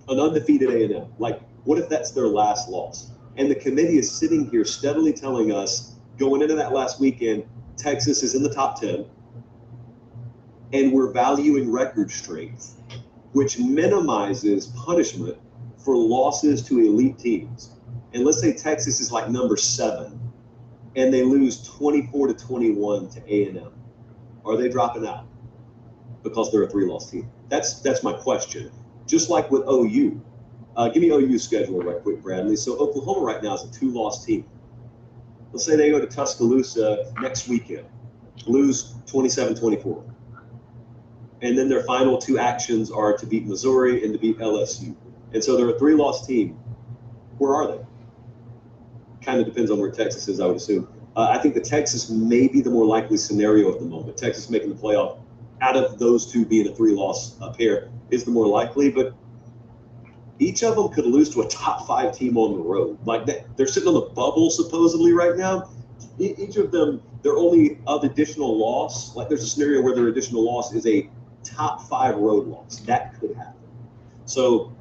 an undefeated A&M? Like, what if that's their last loss? And the committee is sitting here steadily telling us, going into that last weekend, Texas is in the top 10, and we're valuing record strength, which minimizes punishment for losses to elite teams. And let's say Texas is like number 7, and they lose 24-21 to A&M. Are they dropping out because they're a 3-loss team? That's my question. Just like with OU. Give me OU's schedule right quick, Bradley. So Oklahoma right now is a 2-loss team. Let's say they go to Tuscaloosa next weekend, lose 27-24. And then their final 2 actions are to beat Missouri and to beat LSU. And so they're a 3-loss team. Where are they? Kind of depends on where Texas is, I would assume. I think the Texas may be the more likely scenario at the moment. Texas making the playoff out of those 2 being a 3-loss pair is the more likely, but each of them could lose to a top 5 team on the road. Like that, they're sitting on the bubble supposedly right now. Each of them, their only additional loss, like there's a scenario where their additional loss is a top 5 road loss. That could happen. So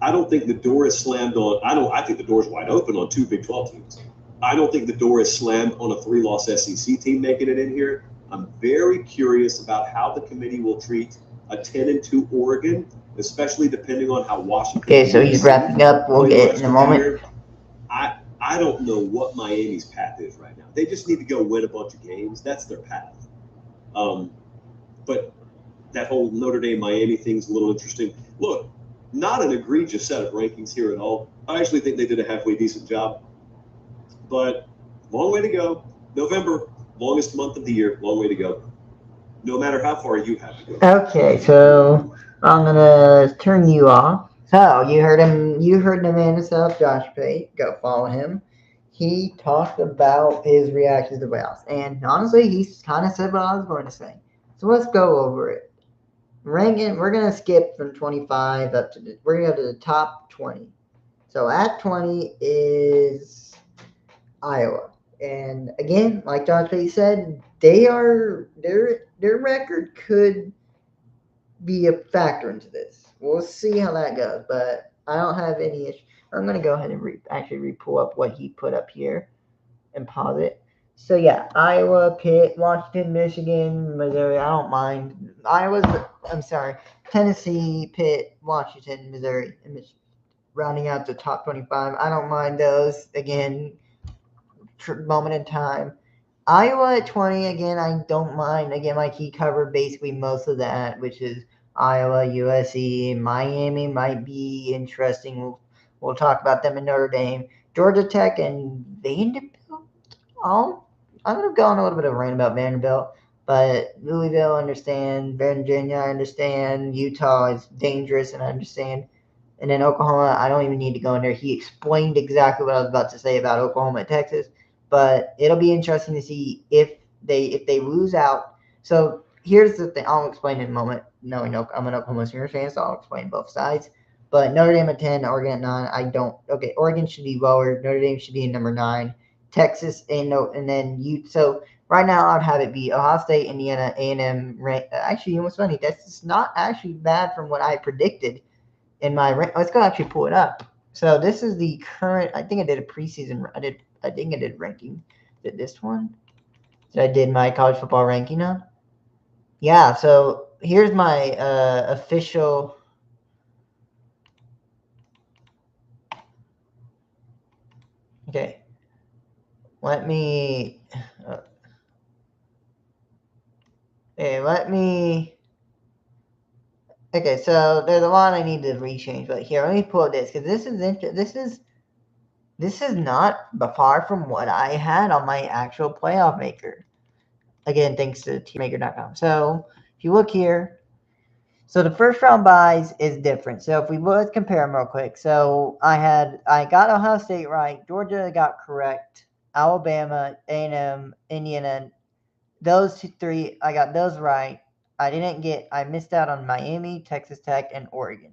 I don't think the door is slammed on. I think the door is wide open on 2 Big 12 teams. I don't think the door is slammed on a 3-loss SEC team making it in here. I'm very curious about how the committee will treat a 10-2 Oregon, especially depending on how Washington. Okay, so he's wrapping up. We'll get it in a moment. I don't know what Miami's path is right now. They just need to go win a bunch of games. That's their path. But that whole Notre Dame Miami thing's a little interesting. Look, not an egregious set of rankings here at all. I actually think they did a halfway decent job. But long way to go. November, longest month of the year, long way to go. No matter how far you have to go. Okay, so I'm gonna turn you off. So you heard him. You heard the man himself, Josh Pate. Go follow him. He talked about his reactions to playoffs, and honestly, he kind of said what I was going to say. So let's go over it. Ranking, we're gonna skip from 25 up to we're gonna go to the top 20. So at 20 is Iowa. And again, like John Pate said, their record could be a factor into this. We'll see how that goes, but I don't have any issue. I'm gonna go ahead and pull up what he put up here and pause it. So yeah, Iowa, Pitt, Washington, Michigan, Missouri. I don't mind. Tennessee, Pitt, Washington, Missouri, and Michigan. Rounding out the top 25. I don't mind those. Again, moment in time. Iowa at 20, again, I don't mind. Again, like he covered basically most of that, which is Iowa, USC, Miami might be interesting. We'll talk about them in Notre Dame. Georgia Tech and Vanderbilt. I'm going to go on a little bit of a rant about Vanderbilt, but Louisville, I understand. Virginia, I understand. Utah is dangerous, and I understand. And then Oklahoma, I don't even need to go in there. He explained exactly what I was about to say about Oklahoma and Texas. But it'll be interesting to see if they lose out. So here's the thing. I'll explain in a moment. Knowing I'm an Oklahoma Sooners fan, so I'll explain both sides. But Notre Dame at 10, Oregon at 9. I don't. Okay, Oregon should be lower. Notre Dame should be in number 9. Texas and then you. So right now I'd have it be Ohio State, Indiana, A&M. Actually, you know what's funny? That's just not actually bad from what I predicted in my. Let's go actually pull it up. So this is the current. I think I did a preseason. I think I did ranking. Did this one? I did my college football ranking on. Yeah. So here's my official. Okay. Let me. Okay, so there's a lot I need to rechange, but here, let me pull this because this is not far from what I had on my actual playoff maker. Again, thanks to teammaker.com. So if you look here, so the first round buys is different. So if let's compare them real quick. So I got Ohio State right, Georgia got correct, Alabama, A&M, Indiana, those three I got those right. I missed out on Miami, Texas Tech, and Oregon.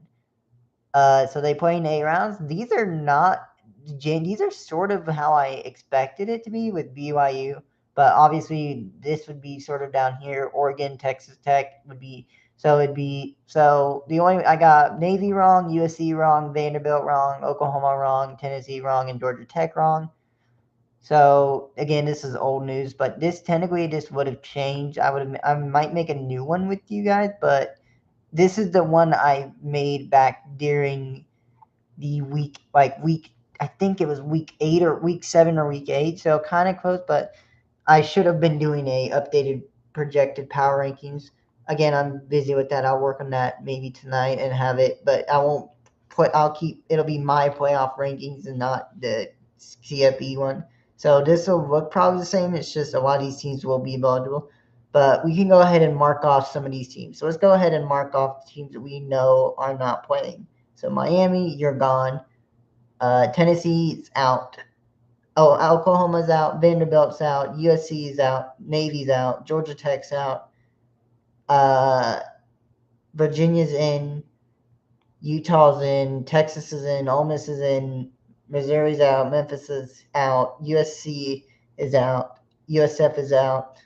So they play in 8 rounds. These are sort of how I expected it to be with BYU, but obviously this would be sort of down here. Oregon, Texas Tech would be so the only I got Navy wrong, USC wrong, Vanderbilt wrong, Oklahoma wrong, Tennessee wrong, and Georgia Tech wrong. So again, this is old news, but this technically just would have changed. I might make a new one with you guys, but this is the one I made back during the week. I think it was week 8 or week 7 or week 8, so kind of close. But I should have been doing a updated projected power rankings. Again, I'm busy with that. I'll work on that maybe tonight and have it, but I won't it'll be my playoff rankings and not the CFE one. So this will look probably the same. It's just a lot of these teams will be eligible. But we can go ahead and mark off some of these teams. So let's go ahead and mark off the teams that we know are not playing. So Miami, you're gone. Tennessee's out. Oh, Oklahoma's out. Vanderbilt's out. USC's out. Navy's out. Georgia Tech's out. Virginia's in. Utah's in. Texas is in. Ole Miss is in. Missouri's out. Memphis is out. USC is out. USF is out.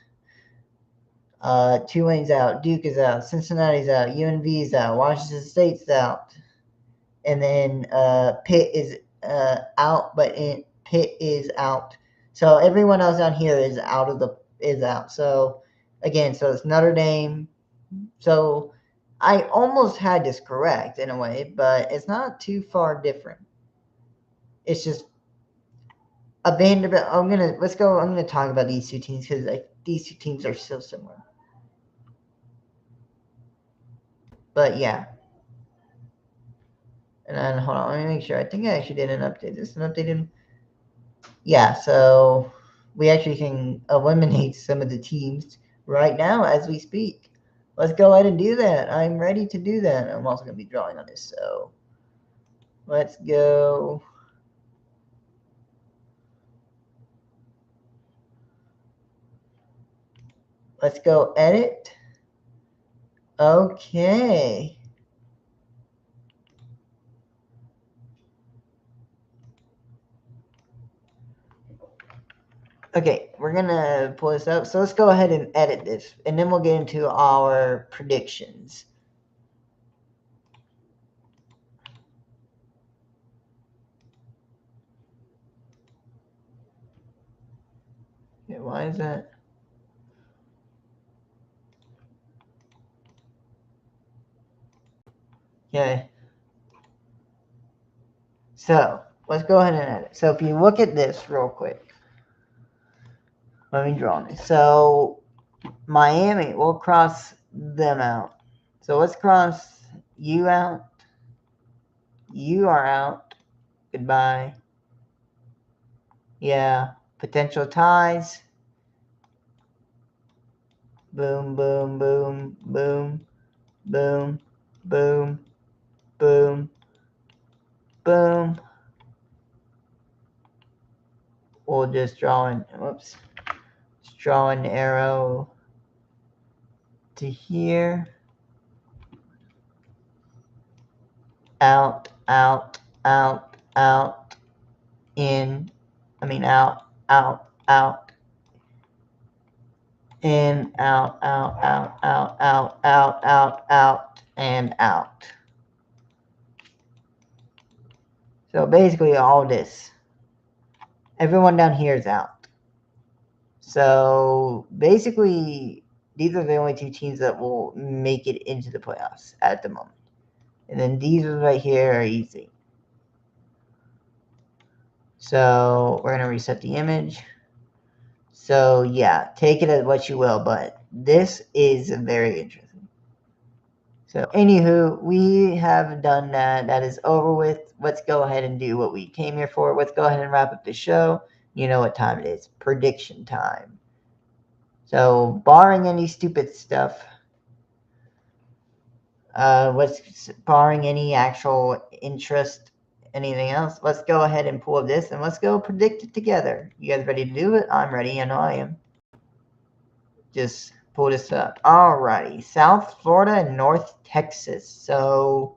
Tulane's out. Duke is out. Cincinnati's out. UNV's out. Washington State's out. And then Pitt is out, but Pitt is out. So everyone else down here is out. So again, so it's Notre Dame. So I almost had this correct in a way, but it's not too far different. It's just a Vanderbilt. I'm gonna talk about these two teams because these two teams are so similar. But yeah. And then hold on, let me make sure. I think I actually did an update. This an updated. Yeah, so we actually can eliminate some of the teams right now as we speak. Let's go ahead and do that. I'm ready to do that. I'm also going to be drawing on this, so let's go. Let's go edit. Okay. Okay, we're gonna pull this up. So let's go ahead and edit this, and then we'll get into our predictions. Okay, why is that? Okay. So let's go ahead and edit. So if you look at this real quick, let me draw this. So Miami, we'll cross them out. So let's cross you out. You are out. Goodbye. Yeah. Potential ties. Boom, boom, boom, boom, boom, boom, boom, boom. We'll just draw an, whoops. Just draw an arrow to here. Out, out, out, out, in, out, out, out, in, out, out, out, out, out, out, out, out, and out. So basically all this. Everyone down here is out. So basically these are the only two teams that will make it into the playoffs at the moment. And then these right here are easy. So we're going to reset the image. So yeah, take it as what you will, but this is very interesting. So anywho, we have done that. That is over with. Let's go ahead and do what we came here for. Let's go ahead and wrap up the show. You know what time it is. Prediction time. So barring any stupid stuff, barring any actual interest, anything else, let's go ahead and pull up this and let's go predict it together. You guys ready to do it? I'm ready. I know I am. Just pull this up. Alrighty. South Florida and North Texas. So,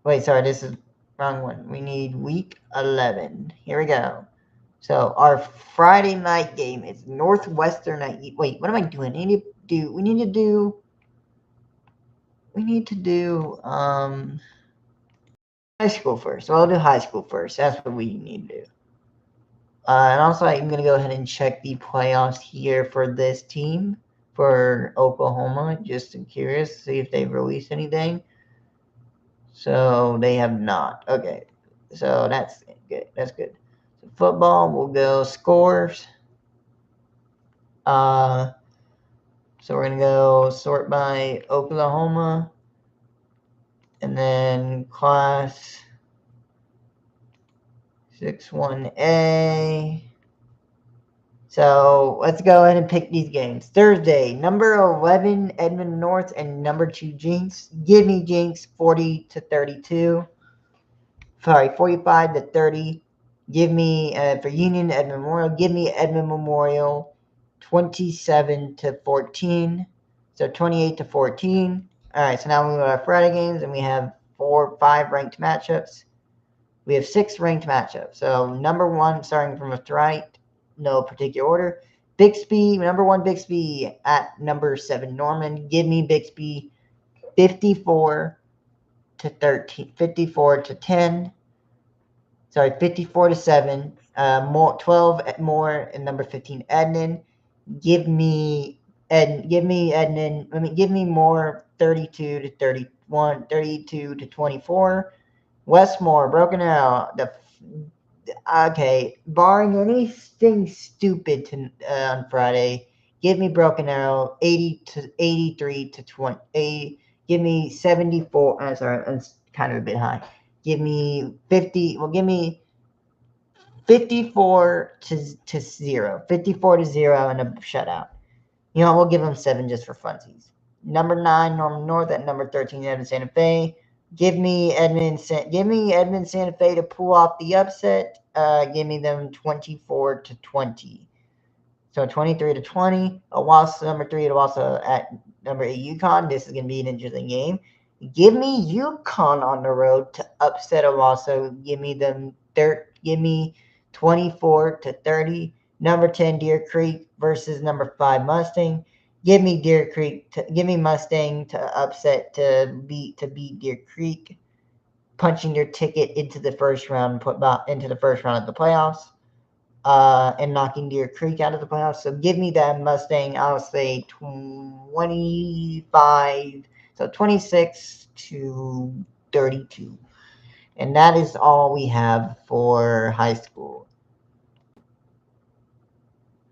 wait, sorry, this is wrong one. We need week 11. Here we go. So our Friday night game is Northwestern. Wait, what am I doing? We need to do high school first. So I'll do high school first. That's what we need to do. And also, I'm going to go ahead and check the playoffs here for this team, for Oklahoma, just curious to see if they've released anything. So they have not. Okay, so that's good. That's good. So football, we'll go scores. So we're going to go sort by Oklahoma, and then class 6-1A. So let's go ahead and pick these games. Thursday, number 11 Edmond North and number 2 Jinx. Give me Jinx 40-32. Sorry, 45-30. Give me for Union Edmond Memorial. Give me Edmond Memorial 27-14. So 28-14. All right. So now we go to our Friday games, and we have 5 ranked matchups. We have 6 ranked matchups. So number 1, starting from left to right. No particular order. Bixby, number 1 Bixby at number 7 Norman. Give me Bixby 54-13, 54-10. Sorry, 54-7. 12 more and number 15 Ednan. Give me Ednan. Give me more 32-31, 32-24. Westmore, Broken Arrow. Okay, barring anything stupid on Friday, give me Broken Arrow 83-20. Give me 74. Sorry, that's kind of a bit high. Give me 50. Well, give me 54-0. 54-0 and a shutout. You know, we'll give them 7 just for funsies. Number 9 Norman North at number 13 Edmond Santa Fe. Give me Edmond Santa Fe to pull off the upset. Give me them 24-20. So 23-20. Owasso, number 3 at Owasso at number 8 UConn. This is going to be an interesting game. Give me UConn on the road to upset them also. Give me 24-30. Number 10 Deer Creek versus number 5 Mustang. Give me Mustang to upset to beat Deer Creek, punching their ticket into the first round of the playoffs, and knocking Deer Creek out of the playoffs. So give me that Mustang. I'll say 25. So 26-32. And that is all we have for high school.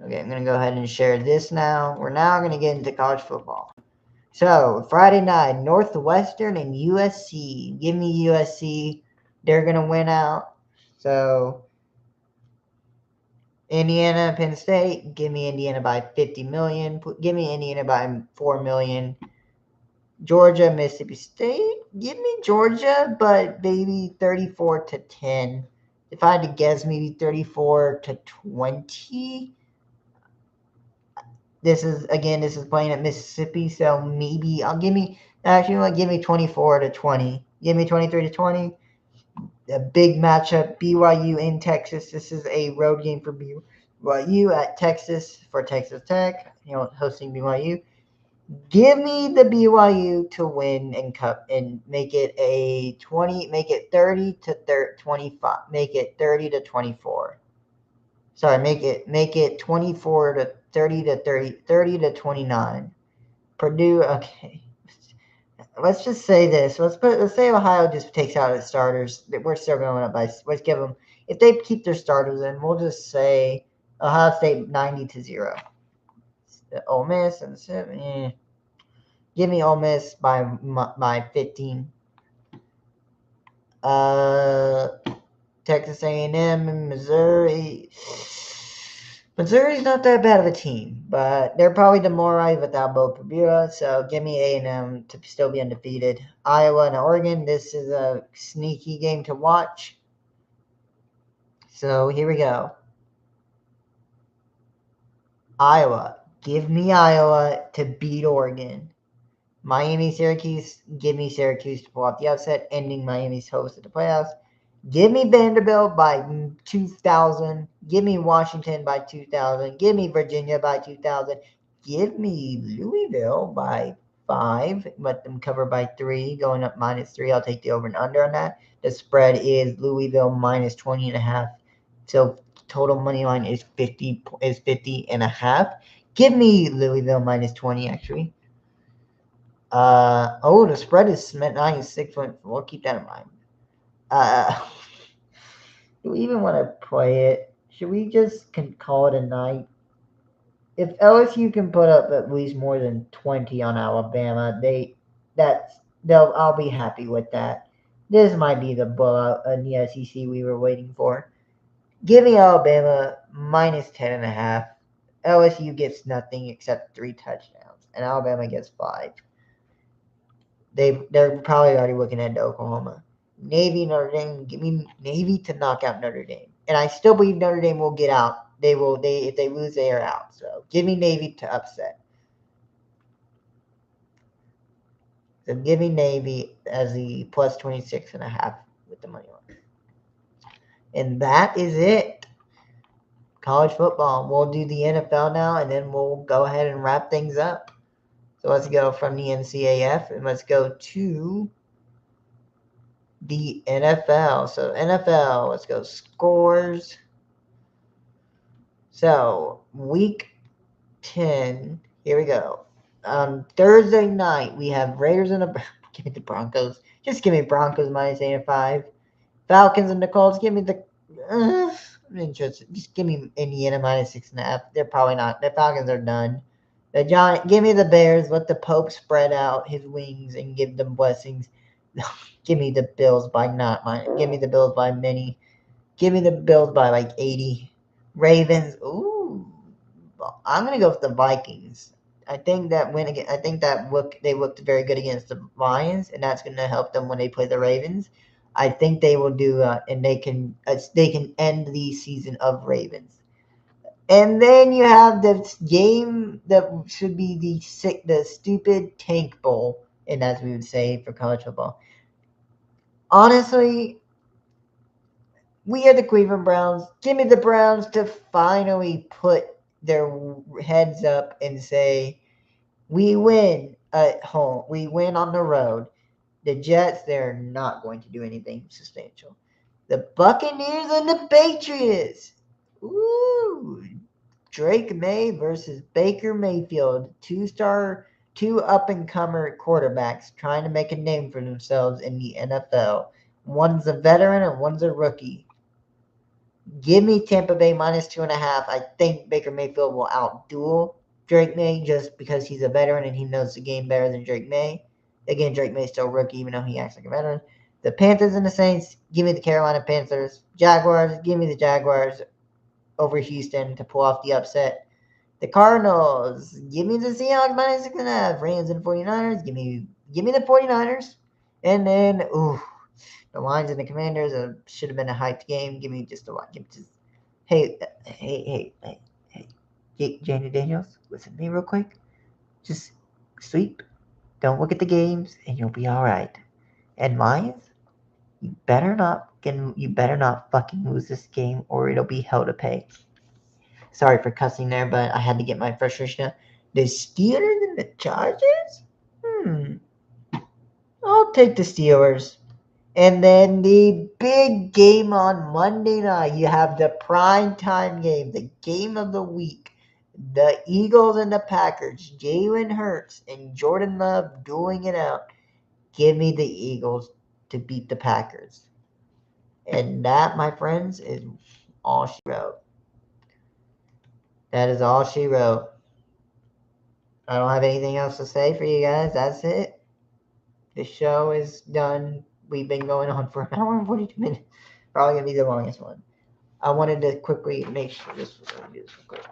Okay, I'm going to go ahead and share this now. We're now going to get into college football. So, Friday night, Northwestern and USC. Give me USC. They're going to win out. So, Indiana, Penn State. Give me Indiana by 50 million. Give me Indiana by 4 million. Georgia, Mississippi State. Give me Georgia, but maybe 34-10. If I had to guess, maybe 34-20. This is playing at Mississippi, so maybe give me 24-20. Give me 23-20. A big matchup, BYU in Texas. This is a road game for BYU at Texas for Texas Tech, hosting BYU. Give me the BYU to win and make it 30-25. Make it 30-24. Sorry, make it 30-29. Purdue, okay. Let's just say this. Let's say Ohio just takes out its starters. We're still going up by. Let's give them, if they keep their starters in, we'll just say Ohio State 90-0. Ole Miss and 7. Give me Ole Miss by 15. Texas A&M and Missouri. Missouri's not that bad of a team, but they're probably demoralized without Bo Pereira, so give me A&M to still be undefeated. Iowa and Oregon, this is a sneaky game to watch. So here we go. Iowa. Give me Iowa to beat Oregon. Miami, Syracuse. Give me Syracuse to pull off the upset, ending Miami's hopes at the playoffs. Give me Vanderbilt by 2,000. Give me Washington by 2,000. Give me Virginia by 2,000. Give me Louisville by 5. Let them cover by 3, going up -3. I'll take the over and under on that. The spread is Louisville minus 20.5. So total money line is 50.5. Give me Louisville minus 20 actually. The spread is 96. We'll keep that in mind. Do we even want to play it? Should we just call it a night? If LSU can put up at least more than 20 on Alabama, I'll be happy with that. This might be the blowout in the SEC we were waiting for. Give me Alabama minus 10.5. LSU gets nothing except 3 touchdowns, and Alabama gets 5. They're probably already looking at Oklahoma. Navy, Notre Dame. Give me Navy to knock out Notre Dame, and I still believe Notre Dame will get out. If they lose, they are out. So give me Navy to upset. So give me Navy as the plus 26.5 with the money line. And that is it. College football. We'll do the NFL now, and then we'll go ahead and wrap things up. So let's go from the NCAF and let's go to the NFL. So NFL, let's go scores. So week 10, here we go. On Thursday night, we have Raiders and give me the Broncos. Just give me Broncos minus 8.5. Falcons and the Colts, give me the I'm interested. Just give me Indiana minus 6.5. They're probably not. The Falcons are done. The Giants, give me the Bears. Let the Pope spread out his wings and give them blessings. Give me the Bills by not mine. Give me the Bills by many. Give me the Bills by like 80. Ravens. Ooh, I'm gonna go with the Vikings. I think that they looked very good against the Lions, and that's gonna help them when they play the Ravens. I think they will do, and they can end the season of Ravens. And then you have this game that should be the stupid tank bowl, and as we would say for college football. Honestly, we are the Cleveland Browns. Give me the Browns to finally put their heads up and say, we win at home. We win on the road. The Jets, they're not going to do anything substantial. The Buccaneers and the Patriots. Ooh. Drake May versus Baker Mayfield. Two up-and-comer quarterbacks trying to make a name for themselves in the NFL. One's a veteran and one's a rookie. Give me Tampa Bay minus 2.5. I think Baker Mayfield will outduel Drake May just because he's a veteran and he knows the game better than Drake May. Again, Drake May is still a rookie even though he acts like a veteran. The Panthers and the Saints, give me the Carolina Panthers. Jaguars, give me the Jaguars over Houston to pull off the upset. The Cardinals, give me the Seahawks minus 6.5. Rams and 49ers, give me the 49ers. And then, the Lions and the Commanders should have been a hyped game. Give me just a lot. Hey, Janie Daniels, listen to me real quick. Just sleep. Don't look at the games, and you'll be all right. And Lions, you better not fucking lose this game, or it'll be hell to pay. Sorry for cussing there, but I had to get my frustration out. The Steelers and the Chargers? I'll take the Steelers. And then the big game on Monday night, you have the prime time game, the game of the week. The Eagles and the Packers, Jalen Hurts and Jordan Love dueling it out. Give me the Eagles to beat the Packers. And that, my friends, is all she wrote. That is all she wrote. I don't have anything else to say for you guys. That's it. The show is done. We've been going on for an hour and 42 minutes. Probably going to be the longest one. I wanted to quickly make sure this was going to do this real quick.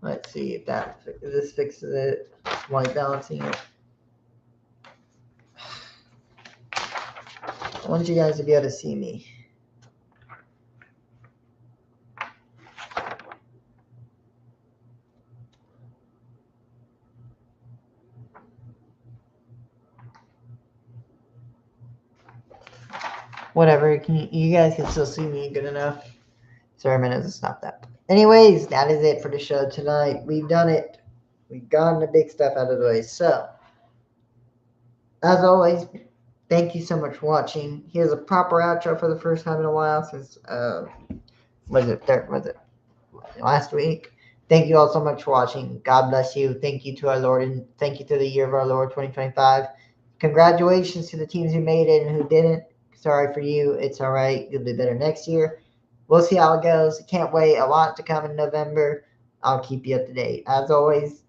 Let's see if this fixes it. White balancing it. I want you guys to be able to see me. Whatever, you guys can still see me good enough. Sorry, I'm going to stop that. Anyways, that is it for the show tonight. We've done it. We've gotten the big stuff out of the way. So, as always, thank you so much for watching. Here's a proper outro for the first time in a while since, last week. Thank you all so much for watching. God bless you. Thank you to our Lord, and thank you to the year of our Lord 2025. Congratulations to the teams who made it and who didn't. Sorry for you. It's all right. You'll be better next year. We'll see how it goes. Can't wait. A lot to come in November. I'll keep you up to date. As always,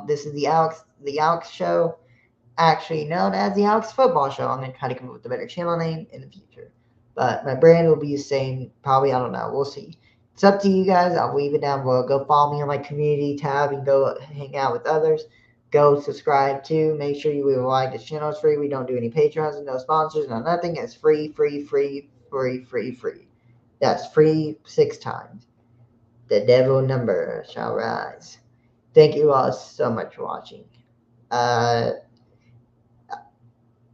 this is the Alex Show, actually known as the Alex Football Show. I'm going to try to come up with a better channel name in the future. But my brand will be the same. Probably, I don't know. We'll see. It's up to you guys. I'll leave it down below. Go follow me on my community tab and go hang out with others. Go subscribe too. Make sure you like. This channel is free. We don't do any Patreons and no sponsors. No nothing. It's free. That's free 6 times. The devil number shall rise. Thank you all so much for watching.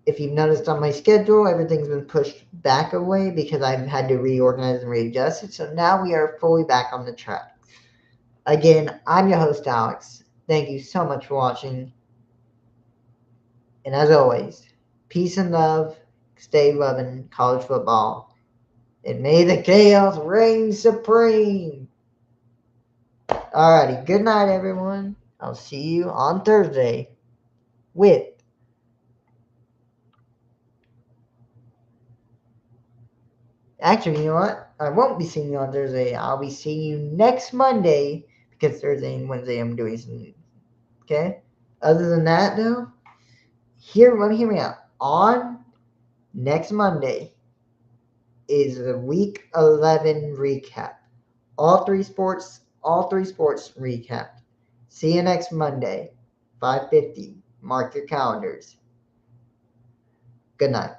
If you've noticed on my schedule, everything's been pushed back away because I've had to reorganize and readjust it. So now we are fully back on the track. Again, I'm your host, Alex. Thank you so much for watching. And as always, peace and love. Stay loving college football. And may the chaos reign supreme. Alrighty, good night, everyone. I'll see you on Thursday with Actually, you know what? I won't be seeing you on Thursday. I'll be seeing you next Monday because Thursday and Wednesday I'm doing something. Okay? Other than that, though, let me hear me out. On next Monday is the Week 11 recap. All three sports recap. See you next Monday, 5:50. Mark your calendars. Good night.